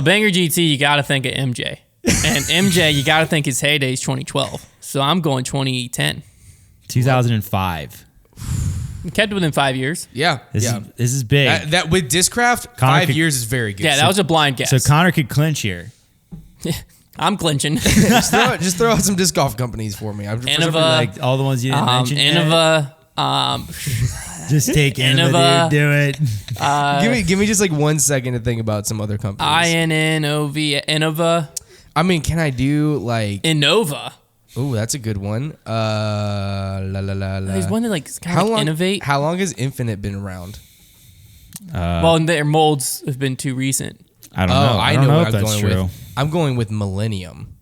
[SPEAKER 1] Banger GT, you got to think of MJ. And MJ, you got to think his heyday is 2012. So I'm going 2010.
[SPEAKER 3] 2005.
[SPEAKER 1] Kept within 5 years.
[SPEAKER 2] Yeah,
[SPEAKER 3] This
[SPEAKER 2] yeah.
[SPEAKER 3] is this is big.
[SPEAKER 2] That with Discraft,
[SPEAKER 3] Connor
[SPEAKER 2] 5
[SPEAKER 3] could-
[SPEAKER 2] years is very good.
[SPEAKER 1] Yeah, that was a blind guess.
[SPEAKER 3] so Connor could clinch here.
[SPEAKER 1] I'm clinching.
[SPEAKER 2] just throw out some disc golf companies for me. I'm for some
[SPEAKER 1] Innova.
[SPEAKER 2] reason,
[SPEAKER 3] Like all the ones you didn't mention. yet.
[SPEAKER 1] Innova.
[SPEAKER 3] Just take
[SPEAKER 1] Innova.
[SPEAKER 3] Innova, dude. Do it.
[SPEAKER 2] give me just like 1 second to think about some other companies.
[SPEAKER 1] INNOV. Innova.
[SPEAKER 2] I mean, can I do like?
[SPEAKER 1] Innova.
[SPEAKER 2] Oh, that's a good one. La la la la.
[SPEAKER 1] There's one that like kind
[SPEAKER 2] How
[SPEAKER 1] of
[SPEAKER 2] long?
[SPEAKER 1] innovate.
[SPEAKER 2] How long has Infinite been around?
[SPEAKER 1] Well, and their molds have been too recent.
[SPEAKER 3] I don't know.
[SPEAKER 2] I
[SPEAKER 3] don't
[SPEAKER 2] know
[SPEAKER 3] know
[SPEAKER 2] what
[SPEAKER 3] if
[SPEAKER 2] I'm
[SPEAKER 3] that's
[SPEAKER 2] going
[SPEAKER 3] true.
[SPEAKER 2] with. I'm going with Millennium.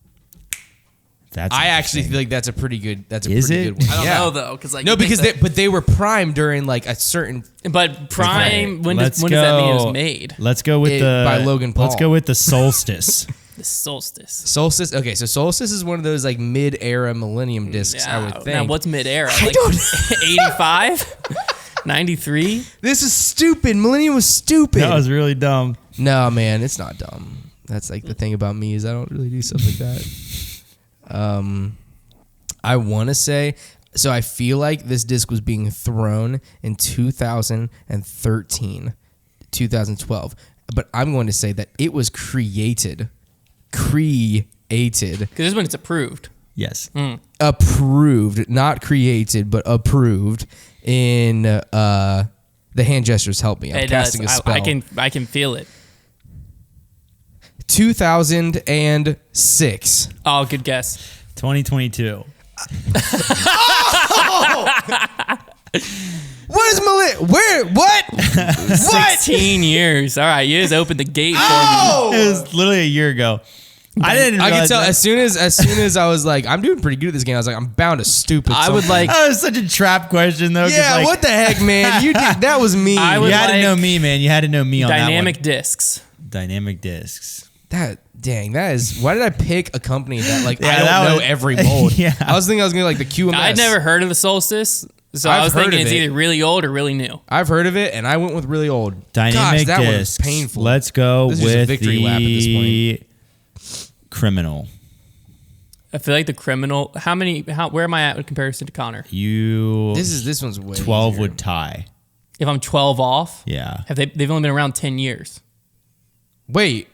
[SPEAKER 3] That's
[SPEAKER 2] I actually
[SPEAKER 3] interesting.
[SPEAKER 2] feel like that's a pretty good. That's a
[SPEAKER 3] Is
[SPEAKER 2] pretty
[SPEAKER 3] it?
[SPEAKER 2] good one.
[SPEAKER 1] I don't
[SPEAKER 2] Yeah.
[SPEAKER 1] know though, because like
[SPEAKER 2] No,
[SPEAKER 1] you think
[SPEAKER 2] because they were prime during like a certain.
[SPEAKER 1] but Prime. When does
[SPEAKER 3] Let's
[SPEAKER 1] that mean it
[SPEAKER 3] go.
[SPEAKER 1] was made?
[SPEAKER 3] Let's go with
[SPEAKER 2] By Logan Paul.
[SPEAKER 3] Let's go with the Solstice.
[SPEAKER 1] The Solstice.
[SPEAKER 2] Solstice. Okay, so Solstice is one of those like mid-era Millennium discs. I would think.
[SPEAKER 1] Now what's mid-era?
[SPEAKER 2] I
[SPEAKER 1] Like
[SPEAKER 2] don't
[SPEAKER 1] 85, 93.
[SPEAKER 2] This is stupid. Millennium was stupid.
[SPEAKER 3] That was really dumb.
[SPEAKER 2] No, man, it's not dumb. That's like the thing about me is I don't really do stuff like that. I want to say, so I feel like this disc was being thrown in 2013, 2012, but I'm going to say that it was created,
[SPEAKER 1] Because this is when it's approved.
[SPEAKER 3] Yes.
[SPEAKER 2] approved, not created, but approved in the hand gestures help me. I'm
[SPEAKER 1] It
[SPEAKER 2] casting
[SPEAKER 1] does.
[SPEAKER 2] a spell.
[SPEAKER 1] I can feel it.
[SPEAKER 2] 2006.
[SPEAKER 1] Oh, good guess.
[SPEAKER 3] 2022.
[SPEAKER 2] What is Where? What? What?
[SPEAKER 1] 16 years. All right, you just opened the gate for
[SPEAKER 3] It was literally a year ago. I didn't.
[SPEAKER 2] I can
[SPEAKER 3] realize
[SPEAKER 2] tell
[SPEAKER 3] that.
[SPEAKER 2] as soon as I was like, I'm doing pretty good at this game. I was like, I'm bound to stupid.
[SPEAKER 1] me. I would
[SPEAKER 2] something.
[SPEAKER 1] like.
[SPEAKER 3] That was such a trap question, though. 'cause,
[SPEAKER 2] Yeah,
[SPEAKER 3] like,
[SPEAKER 2] what the heck, man? You did that was me.
[SPEAKER 1] I
[SPEAKER 3] You
[SPEAKER 1] would
[SPEAKER 3] had to
[SPEAKER 1] like
[SPEAKER 3] know me, man. You had to know me on
[SPEAKER 1] dynamic
[SPEAKER 3] that
[SPEAKER 1] discs.
[SPEAKER 3] one. Dynamic discs.
[SPEAKER 2] That is. Why did I pick a company that like I
[SPEAKER 3] Yeah,
[SPEAKER 2] don't
[SPEAKER 3] that
[SPEAKER 2] know
[SPEAKER 3] was-
[SPEAKER 2] every mold?
[SPEAKER 3] Yeah.
[SPEAKER 2] I was thinking I was gonna like the QMS.
[SPEAKER 1] I'd never heard of the Solstice, so
[SPEAKER 2] I've
[SPEAKER 1] I was
[SPEAKER 2] heard
[SPEAKER 1] thinking
[SPEAKER 2] of
[SPEAKER 1] it's
[SPEAKER 2] it.
[SPEAKER 1] either really old or really new.
[SPEAKER 2] I've heard of it, and I went with really old.
[SPEAKER 3] Dynamic
[SPEAKER 2] Gosh, that one
[SPEAKER 3] discs.
[SPEAKER 2] was painful.
[SPEAKER 3] Let's go
[SPEAKER 2] This is just a
[SPEAKER 3] with
[SPEAKER 2] victory lap at this
[SPEAKER 3] the criminal.
[SPEAKER 1] I feel like the criminal. Where am I at in comparison to Konner?
[SPEAKER 2] This one's way
[SPEAKER 3] 12
[SPEAKER 2] easier.
[SPEAKER 3] would tie.
[SPEAKER 1] If I'm 12 off,
[SPEAKER 3] Yeah.
[SPEAKER 1] they've only been around 10 years.
[SPEAKER 2] Wait,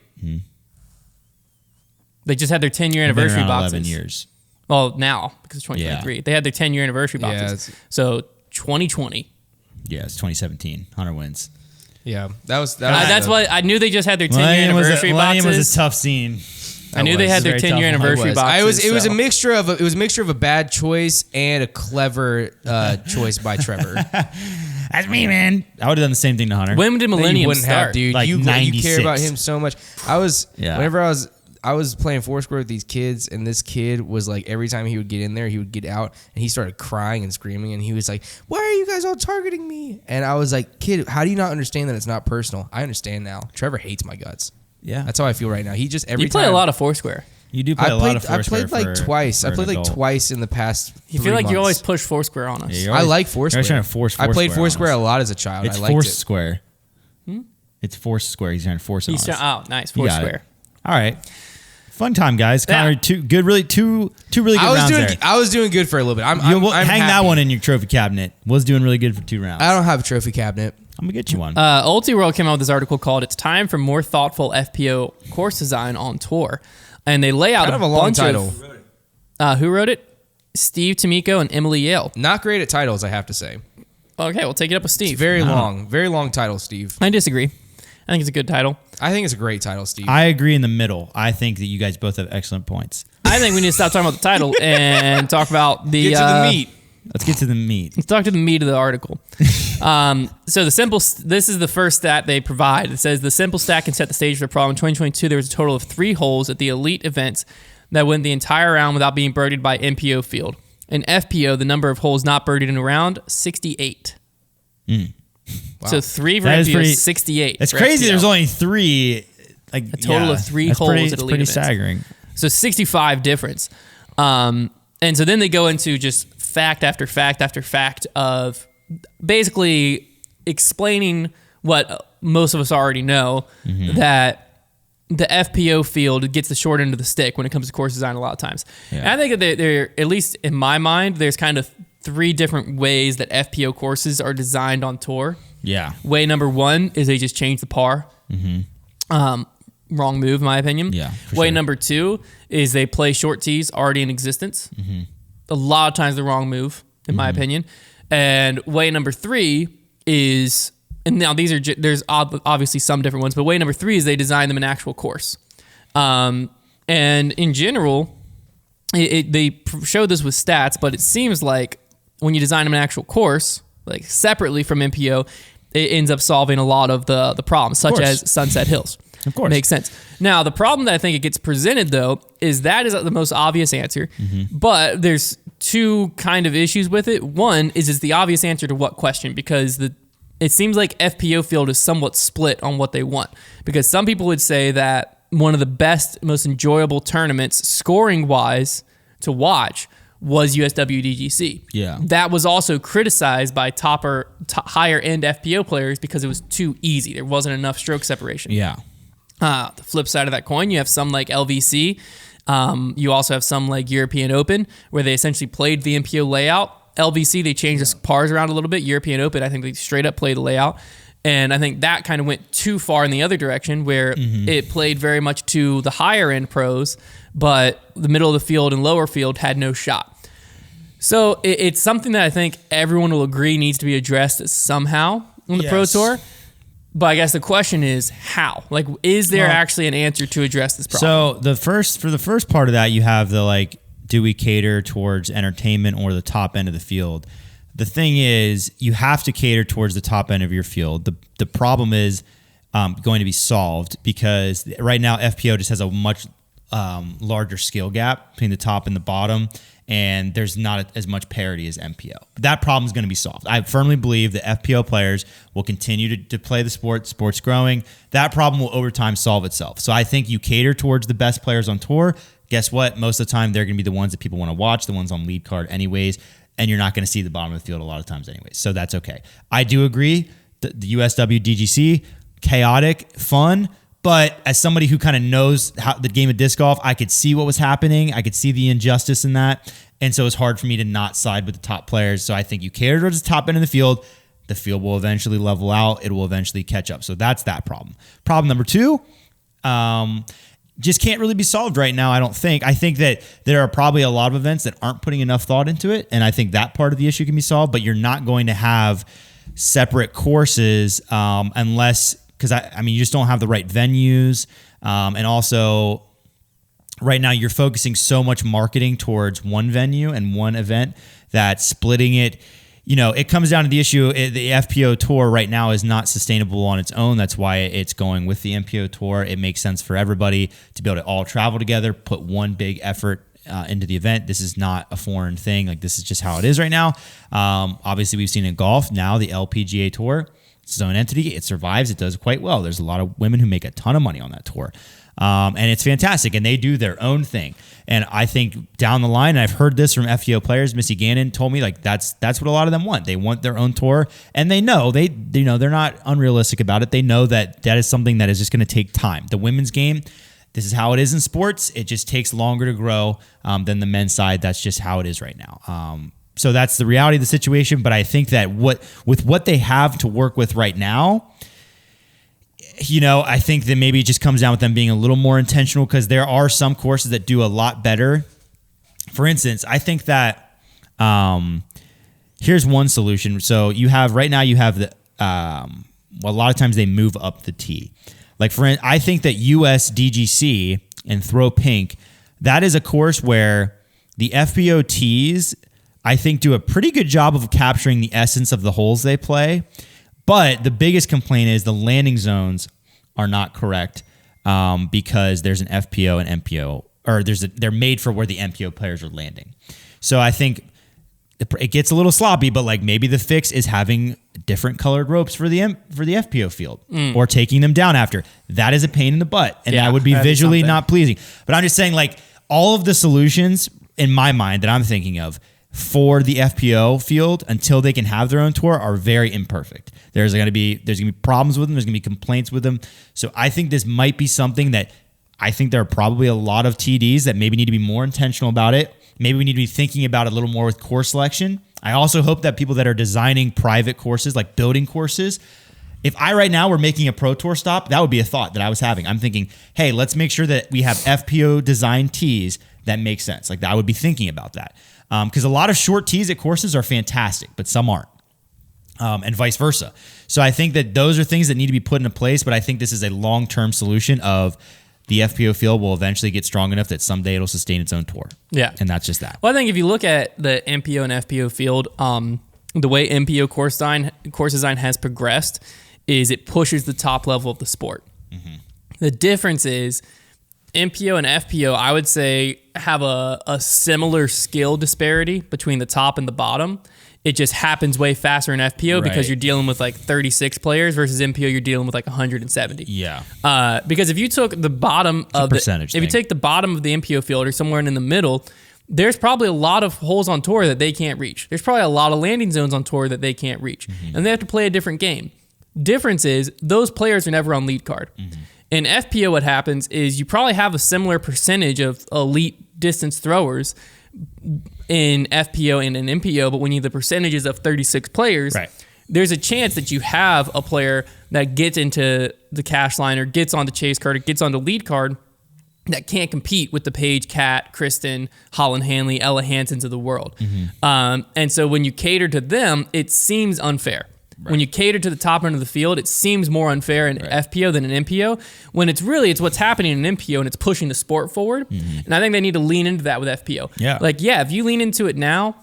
[SPEAKER 1] They just had their 10-year
[SPEAKER 3] They've been
[SPEAKER 1] anniversary
[SPEAKER 3] around
[SPEAKER 1] boxes.
[SPEAKER 3] 11 years.
[SPEAKER 1] Well, now because it's 2023, they had their 10-year anniversary
[SPEAKER 2] Yeah,
[SPEAKER 1] boxes.
[SPEAKER 2] it's-
[SPEAKER 1] So 2020.
[SPEAKER 3] Yeah, it's 2017. Hunter wins.
[SPEAKER 2] yeah, that was
[SPEAKER 1] That's why I knew they just had their 10-year anniversary
[SPEAKER 3] Millennium was
[SPEAKER 1] boxes.
[SPEAKER 3] a tough scene.
[SPEAKER 1] I knew they had their
[SPEAKER 3] Very
[SPEAKER 1] 10-year
[SPEAKER 3] tough.
[SPEAKER 1] anniversary boxes.
[SPEAKER 2] It was
[SPEAKER 1] so.
[SPEAKER 2] a mixture of a bad choice and a clever choice by Trevor.
[SPEAKER 3] That's me, man. I would have done the same thing to Hunter.
[SPEAKER 1] When did
[SPEAKER 2] You
[SPEAKER 1] Millennium
[SPEAKER 2] wouldn't
[SPEAKER 1] start?
[SPEAKER 2] have, dude.
[SPEAKER 3] Like
[SPEAKER 2] you
[SPEAKER 3] 96.
[SPEAKER 2] care about him so much.
[SPEAKER 3] Yeah.
[SPEAKER 2] Whenever I was playing Foursquare with these kids, and this kid was like, every time he would get in there, he would get out, and he started crying and screaming, and he was like, "Why are you guys all targeting me?" And I was like, "Kid, how do you not understand that it's not personal?" I understand now. Trevor hates my guts.
[SPEAKER 3] Yeah.
[SPEAKER 2] That's how I feel right now. He just every
[SPEAKER 1] You play
[SPEAKER 2] time
[SPEAKER 1] a lot of Foursquare.
[SPEAKER 3] You do play a lot of
[SPEAKER 2] I
[SPEAKER 3] Foursquare
[SPEAKER 2] played like
[SPEAKER 3] for-
[SPEAKER 2] twice.
[SPEAKER 3] for
[SPEAKER 2] I
[SPEAKER 3] an
[SPEAKER 2] played like
[SPEAKER 3] adult.
[SPEAKER 2] twice in the past.
[SPEAKER 1] You
[SPEAKER 2] 3
[SPEAKER 1] feel like
[SPEAKER 2] months.
[SPEAKER 1] you always push Foursquare on us.
[SPEAKER 3] Yeah, you're
[SPEAKER 2] I
[SPEAKER 3] always-
[SPEAKER 2] like Foursquare.
[SPEAKER 3] You're trying to force
[SPEAKER 2] I played
[SPEAKER 3] Foursquare on
[SPEAKER 2] Foursquare
[SPEAKER 3] us.
[SPEAKER 2] a lot as a child.
[SPEAKER 3] It's
[SPEAKER 2] I liked
[SPEAKER 3] Force
[SPEAKER 2] it.
[SPEAKER 3] Square. It's Force Square. He's trying to force it
[SPEAKER 1] He's
[SPEAKER 3] on us.
[SPEAKER 1] oh, nice.
[SPEAKER 3] You got
[SPEAKER 1] Foursquare.
[SPEAKER 3] it. All right. Fun time, guys.
[SPEAKER 1] Yeah.
[SPEAKER 3] Connor, two really good rounds there.
[SPEAKER 2] I was doing good for a little bit. I'm
[SPEAKER 3] Hang
[SPEAKER 2] happy.
[SPEAKER 3] that one in your trophy cabinet. Was doing really good for 2 rounds.
[SPEAKER 2] I don't have a trophy cabinet.
[SPEAKER 3] I'm gonna get you one.
[SPEAKER 1] Ultiworld came out with this article called "It's Time for More Thoughtful FPO Course Design on Tour," and they lay out
[SPEAKER 2] Kind of a long
[SPEAKER 1] bunch
[SPEAKER 2] title.
[SPEAKER 1] Who wrote it? Steve Tomiko and Emily Yale.
[SPEAKER 2] Not great at titles, I have to say.
[SPEAKER 1] Okay, we'll take it up with Steve.
[SPEAKER 2] It's very long title, Steve.
[SPEAKER 1] I disagree. I think it's a good title.
[SPEAKER 2] I think it's a great title, Steve.
[SPEAKER 3] I agree in the middle. I think that you guys both have excellent points.
[SPEAKER 1] I think we need to stop talking about the title and talk about the
[SPEAKER 2] Get to the meat.
[SPEAKER 3] Let's get to the meat.
[SPEAKER 1] Let's talk to the meat of the article. So this is the first stat they provide. It says the simple stat can set the stage for the problem. In 2022, there was a total of 3 holes at the elite events that went the entire round without being birdied by MPO field. In FPO, the number of holes not birdied in a round, 68.
[SPEAKER 2] Wow.
[SPEAKER 1] So 3 for
[SPEAKER 3] That is
[SPEAKER 1] FPO,
[SPEAKER 3] pretty-
[SPEAKER 1] 68.
[SPEAKER 3] That's
[SPEAKER 1] for
[SPEAKER 3] crazy.
[SPEAKER 1] FPO.
[SPEAKER 3] There's only 3. Like
[SPEAKER 1] A total of 3 holes at
[SPEAKER 3] It's
[SPEAKER 1] elite
[SPEAKER 3] pretty
[SPEAKER 1] events.
[SPEAKER 3] staggering.
[SPEAKER 1] So 65 difference. And so then they go into just fact after fact after fact of basically explaining what most of us already know, that the FPO field gets the short end of the stick when it comes to course design a lot of times.
[SPEAKER 3] Yeah.
[SPEAKER 1] And I think that they're, at least in my mind, there's kind of 3 different ways that FPO courses are designed on tour.
[SPEAKER 3] Yeah.
[SPEAKER 1] Way number 1 is they just change the par. Wrong move, in my opinion.
[SPEAKER 3] Yeah, for
[SPEAKER 1] Way
[SPEAKER 3] sure.
[SPEAKER 1] number 2 is they play short tees already in existence. A lot of times the wrong move, in my opinion. And way number 3 is, and now these are there's obviously some different ones, but way number 3 is they design them an actual course. And in general, they show this with stats, but it seems like when you design them an actual course, like separately from MPO, it ends up solving a lot of the problems, such
[SPEAKER 3] course.
[SPEAKER 1] as Sunset Hills.
[SPEAKER 3] Of course.
[SPEAKER 1] Makes sense. Now, the problem that I think it gets presented, though, is that is the most obvious answer, but there's 2 kind of issues with it. One is it's the obvious answer to what question, because it seems like FPO field is somewhat split on what they want, because some people would say that one of the best, most enjoyable tournaments scoring-wise to watch was USWDGC.
[SPEAKER 3] Yeah.
[SPEAKER 1] That was also criticized by higher-end FPO players because it was too easy. There wasn't enough stroke separation.
[SPEAKER 3] Yeah.
[SPEAKER 1] The flip side of that coin, you have some like LVC. You also have some like European Open, where they essentially played the MPO layout. LVC, they changed the pars around a little bit. European Open, I think they straight up played the layout. And I think that kind of went too far in the other direction, where it played very much to the higher end pros, but the middle of the field and lower field had no shot. So it's something that I think everyone will agree needs to be addressed somehow on the Pro
[SPEAKER 3] Yes.
[SPEAKER 1] Tour. But I guess the question is how? Like, is there actually an answer to address this problem?
[SPEAKER 3] So for the first part of that, you have the like, do we cater towards entertainment or the top end of the field? The thing is, you have to cater towards the top end of your field. The problem is going to be solved because right now FPO just has a much larger skill gap between the top and the bottom, and there's not as much parity as MPO. That problem is going to be solved. I firmly believe that FPO players will continue to play the sport. Sport's growing. That problem will over time solve itself. So I think you cater towards the best players on tour. Guess what? Most of the time, they're going to be the ones that people want to watch, the ones on lead card anyways, and you're not going to see the bottom of the field a lot of times anyways. So that's okay. I do agree. The USW DGC, chaotic, fun, but as somebody who kind of knows how the game of disc golf, I could see what was happening. I could see the injustice in that. And so it's hard for me to not side with the top players. So I think you cater towards the top end of the field. The field will eventually level out. It will eventually catch up. So that's that problem. Problem number 2, just can't really be solved right now, I don't think. I think that there are probably a lot of events that aren't putting enough thought into it. And I think that part of the issue can be solved, but you're not going to have separate courses unless... Because, I mean, you just don't have the right venues. And also, right now, you're focusing so much marketing towards one venue and one event that splitting it, it comes down to the issue. The FPO Tour right now is not sustainable on its own. That's why it's going with the MPO Tour. It makes sense for everybody to be able to all travel together, put one big effort into the event. This is not a foreign thing. Like, this is just how it is right now. Obviously, we've seen in golf now the LPGA Tour. It's its own entity. It survives. It does quite well. There's a lot of women who make a ton of money on that tour. And it's fantastic. And they do their own thing. And I think down the line, and I've heard this from FPO players, Missy Gannon told me, like, that's what a lot of them want. They want their own tour. And they know, they're not unrealistic about it. They know that is something that is just going to take time. The women's game, this is how it is in sports. It just takes longer to grow than the men's side. That's just how it is right now. So that's the reality of the situation. But I think that with what they have to work with right now, I think that maybe it just comes down with them being a little more intentional, because there are some courses that do a lot better. For instance, I think that here's one solution. So you have the a lot of times they move up the tee. Like I think that US DGC and Throw Pink, that is a course where the FPO tees, I think, do a pretty good job of capturing the essence of the holes they play. But the biggest complaint is the landing zones are not correct because there's an FPO and MPO, or they're made for where the MPO players are landing. So I think it gets a little sloppy, but like maybe the fix is having different colored ropes for the FPO field or taking them down after. That is a pain in the butt, and that would be visually not pleasing. But I'm just saying, like, all of the solutions in my mind that I'm thinking of for the FPO field until they can have their own tour are very imperfect. There's gonna be problems with them. There's gonna be complaints with them. So I think this might be something that I think there are probably a lot of TDs that maybe need to be more intentional about it. Maybe we need to be thinking about it a little more with course selection. I also hope that people that are designing private courses, like building courses, if I right now were making a Pro Tour stop, that would be a thought that I was having. I'm thinking, hey, let's make sure that we have FPO designed tees that make sense. Like, I would be thinking about that. Because a lot of short tees at courses are fantastic, but some aren't. And vice versa. So I think that those are things that need to be put into place, but I think this is a long-term solution of the FPO field will eventually get strong enough that someday it'll sustain its own tour.
[SPEAKER 1] Yeah.
[SPEAKER 3] And that's just that.
[SPEAKER 1] Well, I think if you look at the MPO and FPO field, the way MPO course design has progressed is it pushes the top level of the sport. Mm-hmm. The difference is MPO and FPO, I would say, have a similar skill disparity between the top and the bottom. It just happens way faster in FPO because you're dealing with like 36 players versus MPO, you're dealing with like 170.
[SPEAKER 3] Yeah.
[SPEAKER 1] Because if you took the bottom if you take the bottom of the MPO field or somewhere in the middle, there's probably a lot of holes on tour that they can't reach. There's probably a lot of landing zones on tour that they can't reach. Mm-hmm. And they have to play a different game. Difference is those players are never on lead card. Mm-hmm. In FPO, what happens is you probably have a similar percentage of elite distance throwers in FPO and in MPO, but when you have the percentages of 36 players, there's a chance that you have a player that gets into the cash line or gets onto chase card or gets onto lead card that can't compete with the Paige, Kat, Kristen, Holland Hanley, Ella Hansons of the world. Mm-hmm. And so when you cater to them, it seems unfair. When you cater to the top end of the field, it seems more unfair in FPO than in MPO, when it's what's happening in MPO and it's pushing the sport forward. Mm-hmm. And I think they need to lean into that with FPO. Yeah. If you lean into it now,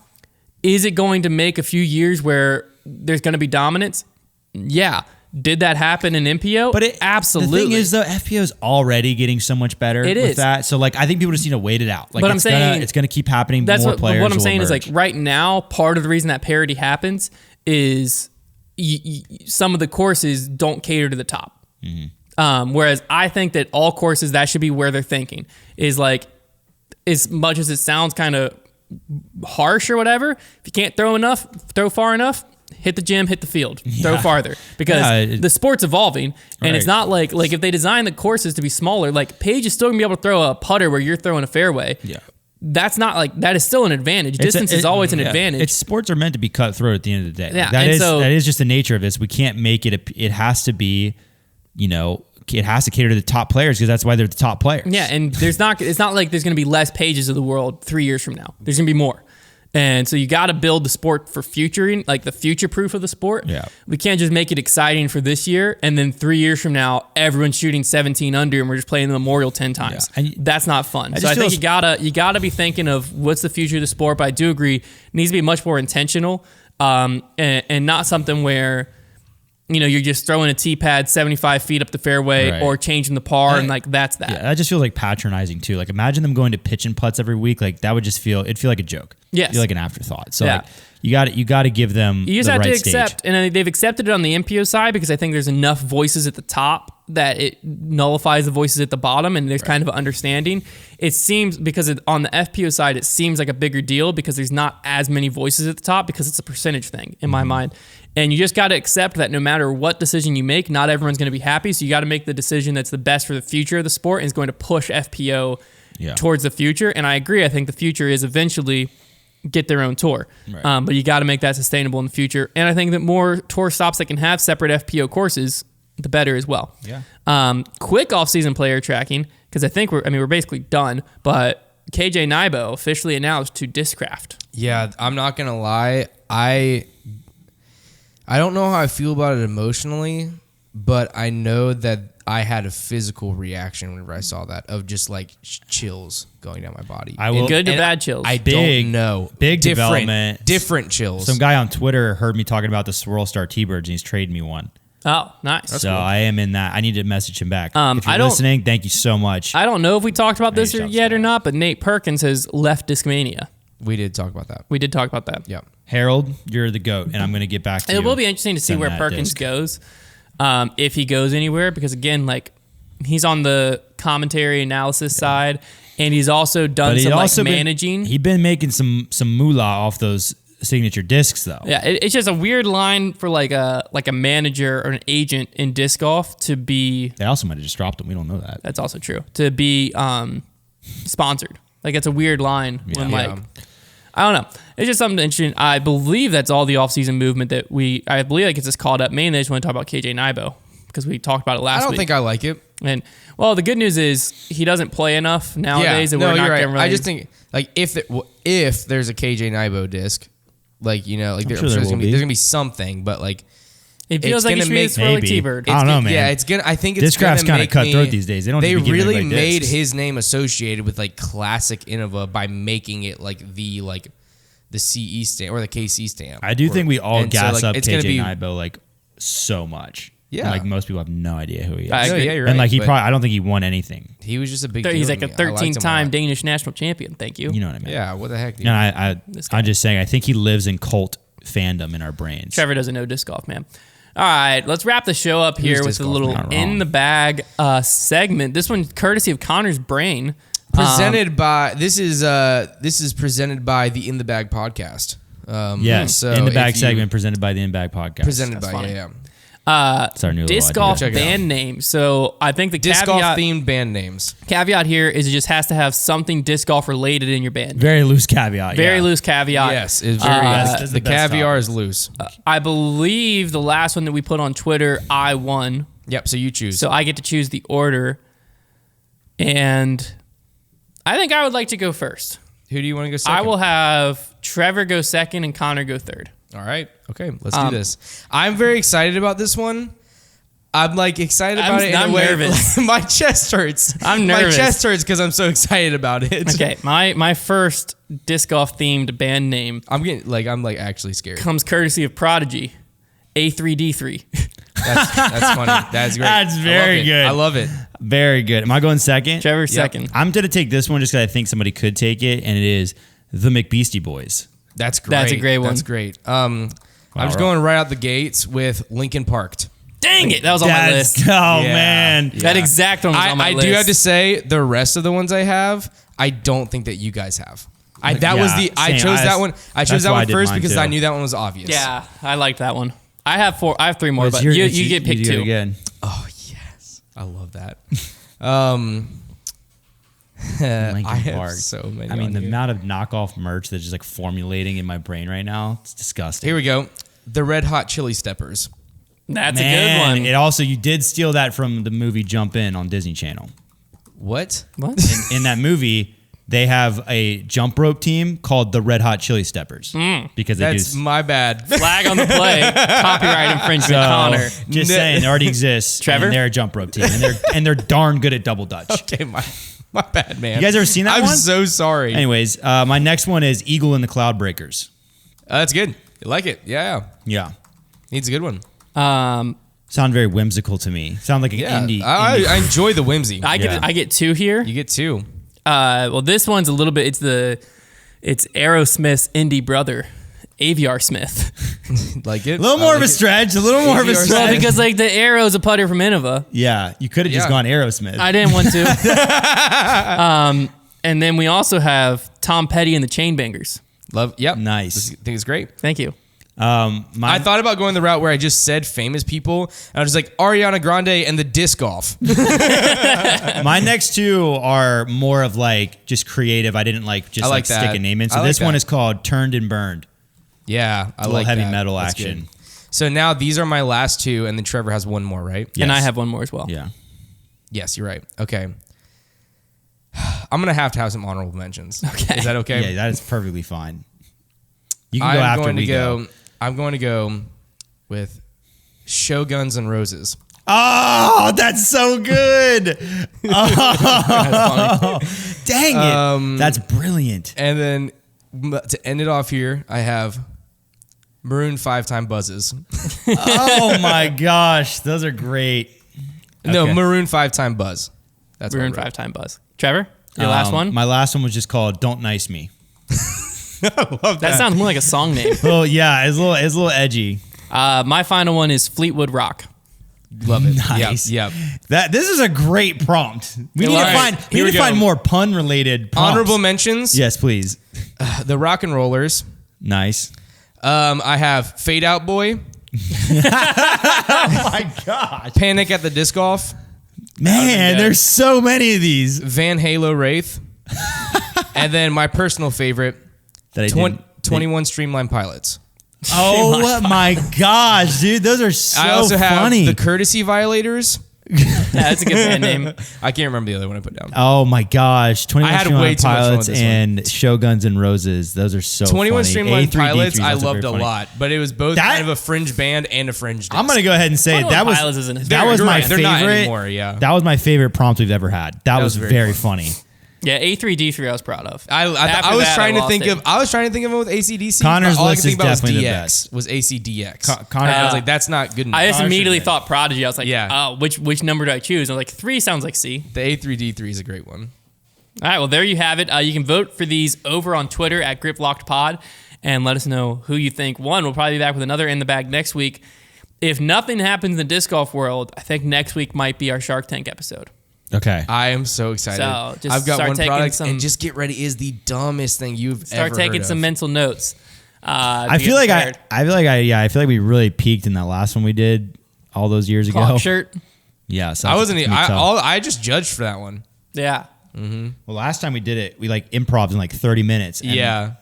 [SPEAKER 1] is it going to make a few years where there's going to be dominance? Yeah. Did that happen in MPO?
[SPEAKER 3] But
[SPEAKER 1] absolutely.
[SPEAKER 3] The thing is, though, FPO is already getting so much better with that. So, like, I think people just need to wait it out. Like,
[SPEAKER 1] but I'm saying
[SPEAKER 3] it's going to keep happening. More players.
[SPEAKER 1] What I'm saying
[SPEAKER 3] emerge.
[SPEAKER 1] is, like, right now, part of the reason that parity happens is some of the courses don't cater to the top. Mm-hmm. Whereas I think that all courses, that should be where they're thinking. Is like, as much as it sounds kind of harsh or whatever, if you can't throw far enough, hit the gym, hit the field, throw farther. Because the sport's evolving, and it's not like if they design the courses to be smaller, like Paige is still going to be able to throw a putter where you're throwing a fairway. Yeah. That's not like, that is still an advantage. Distance is always an advantage.
[SPEAKER 3] Sports are meant to be cutthroat at the end of the day. Yeah. Like that is just the nature of this. We can't make it, it has to be, it has to cater to the top players because that's why they're the top players.
[SPEAKER 1] Yeah. And it's not like there's going to be less Pages of the world 3 years from now. There's going to be more. And so you got to build the sport for futuring, like the future proof of the sport. Yeah. We can't just make it exciting for this year and then 3 years from now everyone's shooting 17 under and we're just playing the Memorial 10 times. Yeah. That's not fun. So I think you gotta be thinking of what's the future of the sport. But I do agree, it needs to be much more intentional and not something where you're just throwing a tee pad 75 feet up the fairway or changing the par and like that's that.
[SPEAKER 3] Yeah, that just feels like patronizing too. Like imagine them going to pitch and putts every week. Like that would just it'd feel like a joke.
[SPEAKER 1] Yes.
[SPEAKER 3] Feel like an afterthought. So like you got to give them
[SPEAKER 1] you just
[SPEAKER 3] the
[SPEAKER 1] have
[SPEAKER 3] right
[SPEAKER 1] to accept,
[SPEAKER 3] stage.
[SPEAKER 1] and they've accepted it on the MPO side because I think there's enough voices at the top that it nullifies the voices at the bottom, and there's kind of an understanding. It seems because on the FPO side, it seems like a bigger deal because there's not as many voices at the top because it's a percentage thing in my mind. And you just got to accept that no matter what decision you make, not everyone's going to be happy. So you got to make the decision that's the best for the future of the sport and is going to push FPO towards the future. And I agree. I think the future is eventually get their own tour.
[SPEAKER 3] Right.
[SPEAKER 1] But you got to make that sustainable in the future. And I think that more tour stops that can have separate FPO courses, the better as well.
[SPEAKER 3] Yeah.
[SPEAKER 1] Quick off-season player tracking, because I think we're basically done, but KJ Nybo officially announced to Discraft.
[SPEAKER 2] Yeah, I'm not gonna lie. I don't know how I feel about it emotionally, but I know that I had a physical reaction whenever I saw that of just like chills going down my body.
[SPEAKER 1] Good to
[SPEAKER 2] and
[SPEAKER 1] bad chills.
[SPEAKER 2] I
[SPEAKER 3] Big-
[SPEAKER 2] don't know.
[SPEAKER 3] big
[SPEAKER 2] different,
[SPEAKER 3] development.
[SPEAKER 2] different chills.
[SPEAKER 3] Some guy on Twitter heard me talking about the Swirl Star T-Birds and he's traded me one.
[SPEAKER 1] Oh, nice.
[SPEAKER 3] So I am in that. I need to message him back. If you're
[SPEAKER 1] I don't-
[SPEAKER 3] listening, thank you so much.
[SPEAKER 1] I don't know if we talked about this
[SPEAKER 3] Nice job,
[SPEAKER 1] yet or
[SPEAKER 3] Scott.
[SPEAKER 1] not, but Nate Perkins has left Discmania.
[SPEAKER 2] We did talk about that.
[SPEAKER 1] We did talk about that.
[SPEAKER 2] Yeah.
[SPEAKER 3] Harold, you're the GOAT, and I'm going to get back to you.
[SPEAKER 1] It will be interesting to see
[SPEAKER 3] Send
[SPEAKER 1] where
[SPEAKER 3] that
[SPEAKER 1] Perkins
[SPEAKER 3] disc.
[SPEAKER 1] goes, if he goes anywhere, because again, like he's on the commentary analysis side, and he's also done
[SPEAKER 3] But
[SPEAKER 1] some
[SPEAKER 3] he'd also been-
[SPEAKER 1] managing.
[SPEAKER 3] He's been making some moolah off those signature discs, though.
[SPEAKER 1] Yeah, it's just a weird line for like a manager or an agent in disc golf to be.
[SPEAKER 3] They also might have just dropped them. We don't know that.
[SPEAKER 1] That's also true. To be sponsored, like it's a weird line when
[SPEAKER 3] Yeah.
[SPEAKER 1] like. I don't know. It's just something interesting. I believe that's all the offseason movement that I believe that gets us called up. Mainly, I just want to talk about KJ Nybo because we talked about it last
[SPEAKER 2] I
[SPEAKER 1] week.
[SPEAKER 2] don't think I like it.
[SPEAKER 1] And well, the good news is he doesn't play enough nowadays.
[SPEAKER 2] Yeah.
[SPEAKER 1] That
[SPEAKER 2] No,
[SPEAKER 1] we're not
[SPEAKER 2] you're right.
[SPEAKER 1] gonna really,
[SPEAKER 2] I just think like if there's a KJ Nybo disc, like like
[SPEAKER 3] sure there will be.
[SPEAKER 2] there's gonna be something, but like
[SPEAKER 1] it feels
[SPEAKER 2] it's
[SPEAKER 1] like he
[SPEAKER 2] gonna
[SPEAKER 1] should be a
[SPEAKER 2] make-
[SPEAKER 1] swirly
[SPEAKER 3] Maybe.
[SPEAKER 1] T-bird.
[SPEAKER 3] I don't know,
[SPEAKER 2] gonna-
[SPEAKER 3] man.
[SPEAKER 2] Yeah, it's gonna. I think it's
[SPEAKER 3] Discraft's
[SPEAKER 2] gonna
[SPEAKER 3] kinda
[SPEAKER 2] make
[SPEAKER 3] cutthroat
[SPEAKER 2] me-
[SPEAKER 3] these days. They don't
[SPEAKER 2] They
[SPEAKER 3] need to be giving
[SPEAKER 2] really
[SPEAKER 3] everybody
[SPEAKER 2] made
[SPEAKER 3] discs.
[SPEAKER 2] his name associated with like classic Innova by making it like the CE stamp or the KC stamp.
[SPEAKER 3] I do think we all
[SPEAKER 2] And so,
[SPEAKER 3] gas
[SPEAKER 2] like,
[SPEAKER 3] up
[SPEAKER 2] it's gonna
[SPEAKER 3] KJ
[SPEAKER 2] be-
[SPEAKER 3] Nybo like so much.
[SPEAKER 2] Yeah.
[SPEAKER 3] Like most people have no idea who he is.
[SPEAKER 1] I
[SPEAKER 2] No,
[SPEAKER 1] agree.
[SPEAKER 2] yeah, you're
[SPEAKER 3] And
[SPEAKER 2] right.
[SPEAKER 3] like
[SPEAKER 2] but
[SPEAKER 3] I don't think he won anything.
[SPEAKER 2] he was just a big.
[SPEAKER 1] He's
[SPEAKER 2] deal
[SPEAKER 1] like
[SPEAKER 2] to
[SPEAKER 1] a
[SPEAKER 2] me. I liked him
[SPEAKER 1] 13-time
[SPEAKER 2] lot.
[SPEAKER 1] Danish national champion. Thank you.
[SPEAKER 3] You know what I mean?
[SPEAKER 2] Yeah, what the heck, dude?
[SPEAKER 3] And
[SPEAKER 1] This guy.
[SPEAKER 3] I'm just saying, I think he lives in cult fandom in our brains.
[SPEAKER 1] Trevor doesn't know disc golf, man. All right, let's wrap the show up here with
[SPEAKER 2] disc
[SPEAKER 1] a
[SPEAKER 2] golf?
[SPEAKER 1] little
[SPEAKER 3] Not wrong.
[SPEAKER 1] in the bag segment. This one courtesy of Konner's Brain.
[SPEAKER 2] Presented by this is presented by the In the Bag podcast.
[SPEAKER 3] Yes,
[SPEAKER 2] so
[SPEAKER 3] in the bag
[SPEAKER 2] if you-
[SPEAKER 3] segment presented by the In Bag Podcast.
[SPEAKER 2] presented
[SPEAKER 1] That's
[SPEAKER 2] by
[SPEAKER 1] funny.
[SPEAKER 2] yeah.
[SPEAKER 3] It's our new
[SPEAKER 1] Disc
[SPEAKER 3] little
[SPEAKER 1] golf
[SPEAKER 3] idea.
[SPEAKER 2] Check it out.
[SPEAKER 1] band name. So I think the
[SPEAKER 2] Disc golf
[SPEAKER 1] caveat,
[SPEAKER 2] themed band names.
[SPEAKER 1] caveat here is it just has to have something disc golf related in your band.
[SPEAKER 3] Very loose caveat.
[SPEAKER 1] Very
[SPEAKER 3] yeah.
[SPEAKER 1] loose caveat.
[SPEAKER 2] Yes, it's very.
[SPEAKER 3] that's
[SPEAKER 2] the
[SPEAKER 3] the best
[SPEAKER 2] caviar
[SPEAKER 3] topic.
[SPEAKER 2] is loose.
[SPEAKER 1] I believe the last one that we put on Twitter, I won.
[SPEAKER 2] Yep. So you choose.
[SPEAKER 1] So I get to choose the order. And I think I would like to go first.
[SPEAKER 2] who do you want to go second?
[SPEAKER 1] I will have Trevor go second and Konner go third.
[SPEAKER 2] All right. Okay. Let's do this. I'm very excited about this one. I'm like excited about it in
[SPEAKER 1] I'm
[SPEAKER 2] a way.
[SPEAKER 1] nervous.
[SPEAKER 2] My chest hurts.
[SPEAKER 1] I'm nervous.
[SPEAKER 2] My chest hurts because I'm so excited about it.
[SPEAKER 1] Okay, my first disc golf themed band name
[SPEAKER 2] I'm like actually scared.
[SPEAKER 1] comes courtesy of Prodigy, A3D3.
[SPEAKER 2] That's funny. That's great.
[SPEAKER 3] That's
[SPEAKER 2] I love
[SPEAKER 3] very
[SPEAKER 2] it.
[SPEAKER 3] good.
[SPEAKER 2] I love it.
[SPEAKER 3] Very good. Am I going second?
[SPEAKER 1] Trevor second.
[SPEAKER 3] I'm going to take this one just because I think somebody could take it, and it is the McBeastie Boys.
[SPEAKER 2] That's great.
[SPEAKER 1] That's a great one.
[SPEAKER 2] That's great. I'm just
[SPEAKER 3] right.
[SPEAKER 2] going right out the gates with Lincoln Parked.
[SPEAKER 1] Dang it, that was on my list.
[SPEAKER 3] Oh,
[SPEAKER 2] Yeah.
[SPEAKER 3] man.
[SPEAKER 1] That exact one was on my
[SPEAKER 2] I
[SPEAKER 1] list.
[SPEAKER 2] do have to say the rest of the ones I have, I don't think that you guys have. I chose
[SPEAKER 3] same.
[SPEAKER 2] that one. I chose
[SPEAKER 3] That's
[SPEAKER 2] that
[SPEAKER 3] why I
[SPEAKER 2] one
[SPEAKER 3] did
[SPEAKER 2] first
[SPEAKER 3] mine,
[SPEAKER 2] because
[SPEAKER 3] too.
[SPEAKER 2] I knew that one was obvious.
[SPEAKER 1] Yeah, I liked that one. I have three more,
[SPEAKER 3] It's
[SPEAKER 1] but
[SPEAKER 3] your-
[SPEAKER 1] you
[SPEAKER 3] it's-
[SPEAKER 1] get picked
[SPEAKER 3] you do it
[SPEAKER 1] two.
[SPEAKER 3] again.
[SPEAKER 2] Oh yes, I love that.
[SPEAKER 3] Linkin
[SPEAKER 2] I have
[SPEAKER 3] Park.
[SPEAKER 2] so many.
[SPEAKER 3] I mean,
[SPEAKER 2] on
[SPEAKER 3] the
[SPEAKER 2] here.
[SPEAKER 3] amount of knockoff merch that's just like formulating in my brain right now, it's disgusting.
[SPEAKER 2] Here we go. The Red Hot Chili Steppers.
[SPEAKER 1] That's a good
[SPEAKER 3] Man,
[SPEAKER 1] one.
[SPEAKER 3] It also, you did steal that from the movie Jump In on Disney Channel.
[SPEAKER 2] What?
[SPEAKER 1] What?
[SPEAKER 3] In that movie, they have a jump rope team called the Red Hot Chili Steppers because they
[SPEAKER 2] That's
[SPEAKER 3] do.
[SPEAKER 2] my bad.
[SPEAKER 1] Flag on the play. Copyright infringement,
[SPEAKER 3] So,
[SPEAKER 1] Konner.
[SPEAKER 3] just
[SPEAKER 2] No.
[SPEAKER 3] saying, it already exists.
[SPEAKER 1] Trevor?
[SPEAKER 3] And they're a jump rope team, and they're darn good at double dutch.
[SPEAKER 2] Okay, my bad, man.
[SPEAKER 3] You guys ever seen that
[SPEAKER 2] I'm
[SPEAKER 3] one?
[SPEAKER 2] so sorry.
[SPEAKER 3] Anyways, my next one is Eagle and the Cloud Breakers.
[SPEAKER 2] That's good. You like it? Yeah.
[SPEAKER 3] Yeah,
[SPEAKER 2] Needs a good one.
[SPEAKER 3] sound very whimsical to me. Sound like an
[SPEAKER 2] Yeah.
[SPEAKER 3] indie.
[SPEAKER 2] I enjoy the whimsy.
[SPEAKER 1] I get two here.
[SPEAKER 2] You get two.
[SPEAKER 1] Well, this one's a little bit. It's Aerosmith's indie brother, Aviar Smith.
[SPEAKER 2] Like it?
[SPEAKER 3] a little more of a stretch. A little more of a
[SPEAKER 2] Well,
[SPEAKER 1] Well,
[SPEAKER 3] stretch.
[SPEAKER 1] because like the Arrow's a putter from Innova.
[SPEAKER 3] Yeah, you could have just
[SPEAKER 2] Yeah.
[SPEAKER 3] gone Aerosmith.
[SPEAKER 1] I didn't want to. And then we also have Tom Petty and the Chainbangers.
[SPEAKER 2] Love. Yep.
[SPEAKER 3] Nice.
[SPEAKER 2] I think it's great.
[SPEAKER 1] Thank you.
[SPEAKER 2] I thought about going the route where I just said famous people, and I was like Ariana Grande and the disc golf.
[SPEAKER 3] My next two are more of like just creative. I didn't like just like stick a name in. So this one is called Turned and Burned.
[SPEAKER 2] Yeah,
[SPEAKER 3] I like heavy metal action.
[SPEAKER 2] Good. So now these are my last two, and then Trevor has one more, right?
[SPEAKER 1] Yes. And I have one more as well.
[SPEAKER 3] Yeah.
[SPEAKER 2] Yes, you're right. Okay. I'm gonna have to have some honorable mentions.
[SPEAKER 1] Okay.
[SPEAKER 2] Is that okay?
[SPEAKER 3] Yeah, that is perfectly fine. You can go after we go.
[SPEAKER 2] I'm going to go with Shoguns and Roses.
[SPEAKER 3] Oh, that's so good. Oh, dang it. That's brilliant.
[SPEAKER 2] And then to end it off here, I have Maroon 5 Time Buzzes.
[SPEAKER 3] Oh my gosh, those are great.
[SPEAKER 2] No, Maroon 5 Time Buzz. That's
[SPEAKER 1] Maroon 5 Time Buzz. Trevor, your last one?
[SPEAKER 3] My last one was just called Don't Nice Me.
[SPEAKER 2] I love
[SPEAKER 1] That sounds more like a song name.
[SPEAKER 3] Oh yeah, it's a little edgy.
[SPEAKER 1] My final one is Fleetwood Rock.
[SPEAKER 2] Love it.
[SPEAKER 3] Nice.
[SPEAKER 2] Yep.
[SPEAKER 3] This is a great prompt. We need to find more pun related prompts.
[SPEAKER 2] Honorable mentions.
[SPEAKER 3] Yes, please.
[SPEAKER 2] The Rock and Rollers.
[SPEAKER 3] Nice.
[SPEAKER 2] I have Fade Out Boy.
[SPEAKER 3] Oh my gosh.
[SPEAKER 2] Panic at the Disc Golf.
[SPEAKER 3] Man, there's so many of these.
[SPEAKER 2] Van Halo Wraith. And then my personal favorite, 21 Streamline Pilots.
[SPEAKER 3] Oh my gosh, dude. Those are so funny.
[SPEAKER 2] I also have the Courtesy Violators.
[SPEAKER 1] That's a good band name.
[SPEAKER 2] I can't remember the other one I put down.
[SPEAKER 3] Oh my gosh. 21
[SPEAKER 2] I had
[SPEAKER 3] Streamline
[SPEAKER 2] way too much fun
[SPEAKER 3] Pilots
[SPEAKER 2] with this
[SPEAKER 3] and Shoguns and Roses. Those are so
[SPEAKER 2] 21
[SPEAKER 3] funny.
[SPEAKER 2] Streamline
[SPEAKER 3] A3D3,
[SPEAKER 2] Pilots I
[SPEAKER 3] those are
[SPEAKER 2] loved
[SPEAKER 3] very
[SPEAKER 2] a
[SPEAKER 3] funny.
[SPEAKER 2] lot, but it was both kind of a fringe band and a fringe disc.
[SPEAKER 3] I'm going to go ahead and say
[SPEAKER 1] 21
[SPEAKER 3] that was
[SPEAKER 1] Pilots isn't as
[SPEAKER 3] that
[SPEAKER 1] bad.
[SPEAKER 3] was
[SPEAKER 2] You're
[SPEAKER 3] my
[SPEAKER 2] right, they're not
[SPEAKER 3] favorite.
[SPEAKER 2] anymore, yeah.
[SPEAKER 3] That was my favorite prompt we've ever had. That was very funny.
[SPEAKER 1] Yeah, A3D3 I was proud of.
[SPEAKER 2] I was trying to think of it with ACDC.
[SPEAKER 3] Konner's
[SPEAKER 2] but all I
[SPEAKER 3] list
[SPEAKER 2] could think
[SPEAKER 3] is
[SPEAKER 2] about was
[SPEAKER 3] definitely the
[SPEAKER 2] DX.
[SPEAKER 3] best.
[SPEAKER 2] Was ACDX.
[SPEAKER 3] Konner,
[SPEAKER 2] I was like, that's not good enough.
[SPEAKER 1] I just
[SPEAKER 3] Konner
[SPEAKER 1] immediately
[SPEAKER 3] should
[SPEAKER 1] thought Prodigy. I was like,
[SPEAKER 2] Yeah.
[SPEAKER 1] which number do I choose? I was like, 3 sounds like C.
[SPEAKER 2] The A3D3 is a great one.
[SPEAKER 1] All right, well, there you have it. You can vote for these over on Twitter at GripLockedPod and let us know who you think won. We'll probably be back with another In the Bag next week. If nothing happens in the disc golf world, I think next week might be our Shark Tank episode.
[SPEAKER 3] Okay.
[SPEAKER 2] I am so excited.
[SPEAKER 1] So, just
[SPEAKER 2] I've got
[SPEAKER 1] start
[SPEAKER 2] one
[SPEAKER 1] taking
[SPEAKER 2] product, and just get ready is the dumbest thing you've ever
[SPEAKER 1] Start taking
[SPEAKER 2] heard
[SPEAKER 1] some
[SPEAKER 2] of.
[SPEAKER 1] mental notes.
[SPEAKER 3] I feel like we really peaked in that last one we did all those years ago.
[SPEAKER 1] Clock shirt.
[SPEAKER 3] Yeah. So
[SPEAKER 2] I wasn't.
[SPEAKER 3] it's gonna be tough.
[SPEAKER 2] I just judged for that one.
[SPEAKER 1] Yeah.
[SPEAKER 3] Well, last time we did it, we like improv in like 30 minutes. And,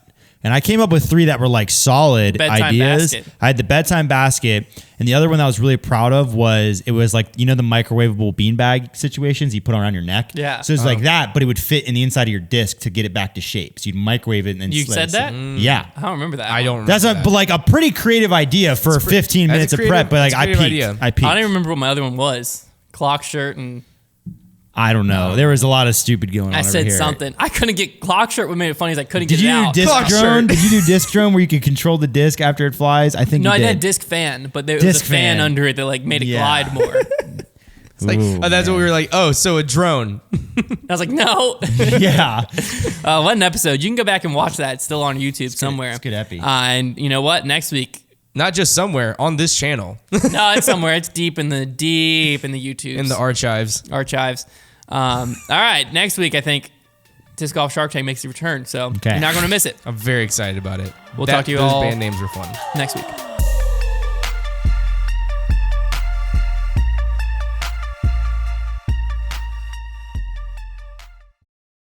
[SPEAKER 3] And I came up with 3 that were like solid
[SPEAKER 1] Bedtime
[SPEAKER 3] ideas.
[SPEAKER 1] basket.
[SPEAKER 3] I had the bedtime basket, and the other one that I was really proud of was the microwavable beanbag situations you put around your neck.
[SPEAKER 1] Yeah.
[SPEAKER 3] So it's like that, but it would fit in the inside of your disc to get it back to shape. So you'd microwave it and then
[SPEAKER 1] You
[SPEAKER 3] let
[SPEAKER 1] said
[SPEAKER 3] it sit.
[SPEAKER 1] that?
[SPEAKER 3] Yeah.
[SPEAKER 1] I don't remember that.
[SPEAKER 2] I don't.
[SPEAKER 3] That's
[SPEAKER 2] remember
[SPEAKER 3] but like a pretty creative idea for 15 minutes of prep, but like I peaked. I peaked.
[SPEAKER 1] I don't even remember what my other one was. Clock shirt and
[SPEAKER 3] I don't know. There was a lot of stupid going on.
[SPEAKER 1] I
[SPEAKER 3] over
[SPEAKER 1] said
[SPEAKER 3] here.
[SPEAKER 1] something. I couldn't get clock shirt. What made it funny is I couldn't
[SPEAKER 3] Did
[SPEAKER 1] get it
[SPEAKER 3] you do
[SPEAKER 1] out.
[SPEAKER 3] disc
[SPEAKER 2] Clock
[SPEAKER 3] drone?
[SPEAKER 2] shirt.
[SPEAKER 3] Did you do disc drone where you could control the disc after it flies? I think
[SPEAKER 1] No,
[SPEAKER 3] you
[SPEAKER 1] I
[SPEAKER 3] did.
[SPEAKER 1] did a disc fan, but there was a
[SPEAKER 3] Disc
[SPEAKER 1] fan
[SPEAKER 3] fan.
[SPEAKER 1] under it that like made it
[SPEAKER 3] Yeah.
[SPEAKER 1] glide more.
[SPEAKER 2] It's like
[SPEAKER 3] Ooh,
[SPEAKER 2] that's what we were like. Oh, so a drone.
[SPEAKER 1] I was like, no.
[SPEAKER 3] Yeah.
[SPEAKER 1] What an episode. You can go back and watch that. It's still on YouTube somewhere.
[SPEAKER 3] It's good epi.
[SPEAKER 1] And you know what? Next week.
[SPEAKER 2] Not just somewhere on this channel
[SPEAKER 1] No, it's somewhere. It's deep in the YouTube.
[SPEAKER 2] in the archives.
[SPEAKER 1] All right. Next week, I think Disc Golf Shark Tank makes a return. So
[SPEAKER 3] Okay.
[SPEAKER 1] you're not going to miss it
[SPEAKER 2] I'm very excited about it.
[SPEAKER 1] We'll talk to you
[SPEAKER 2] those
[SPEAKER 1] all-
[SPEAKER 2] band names were fun.
[SPEAKER 1] next week.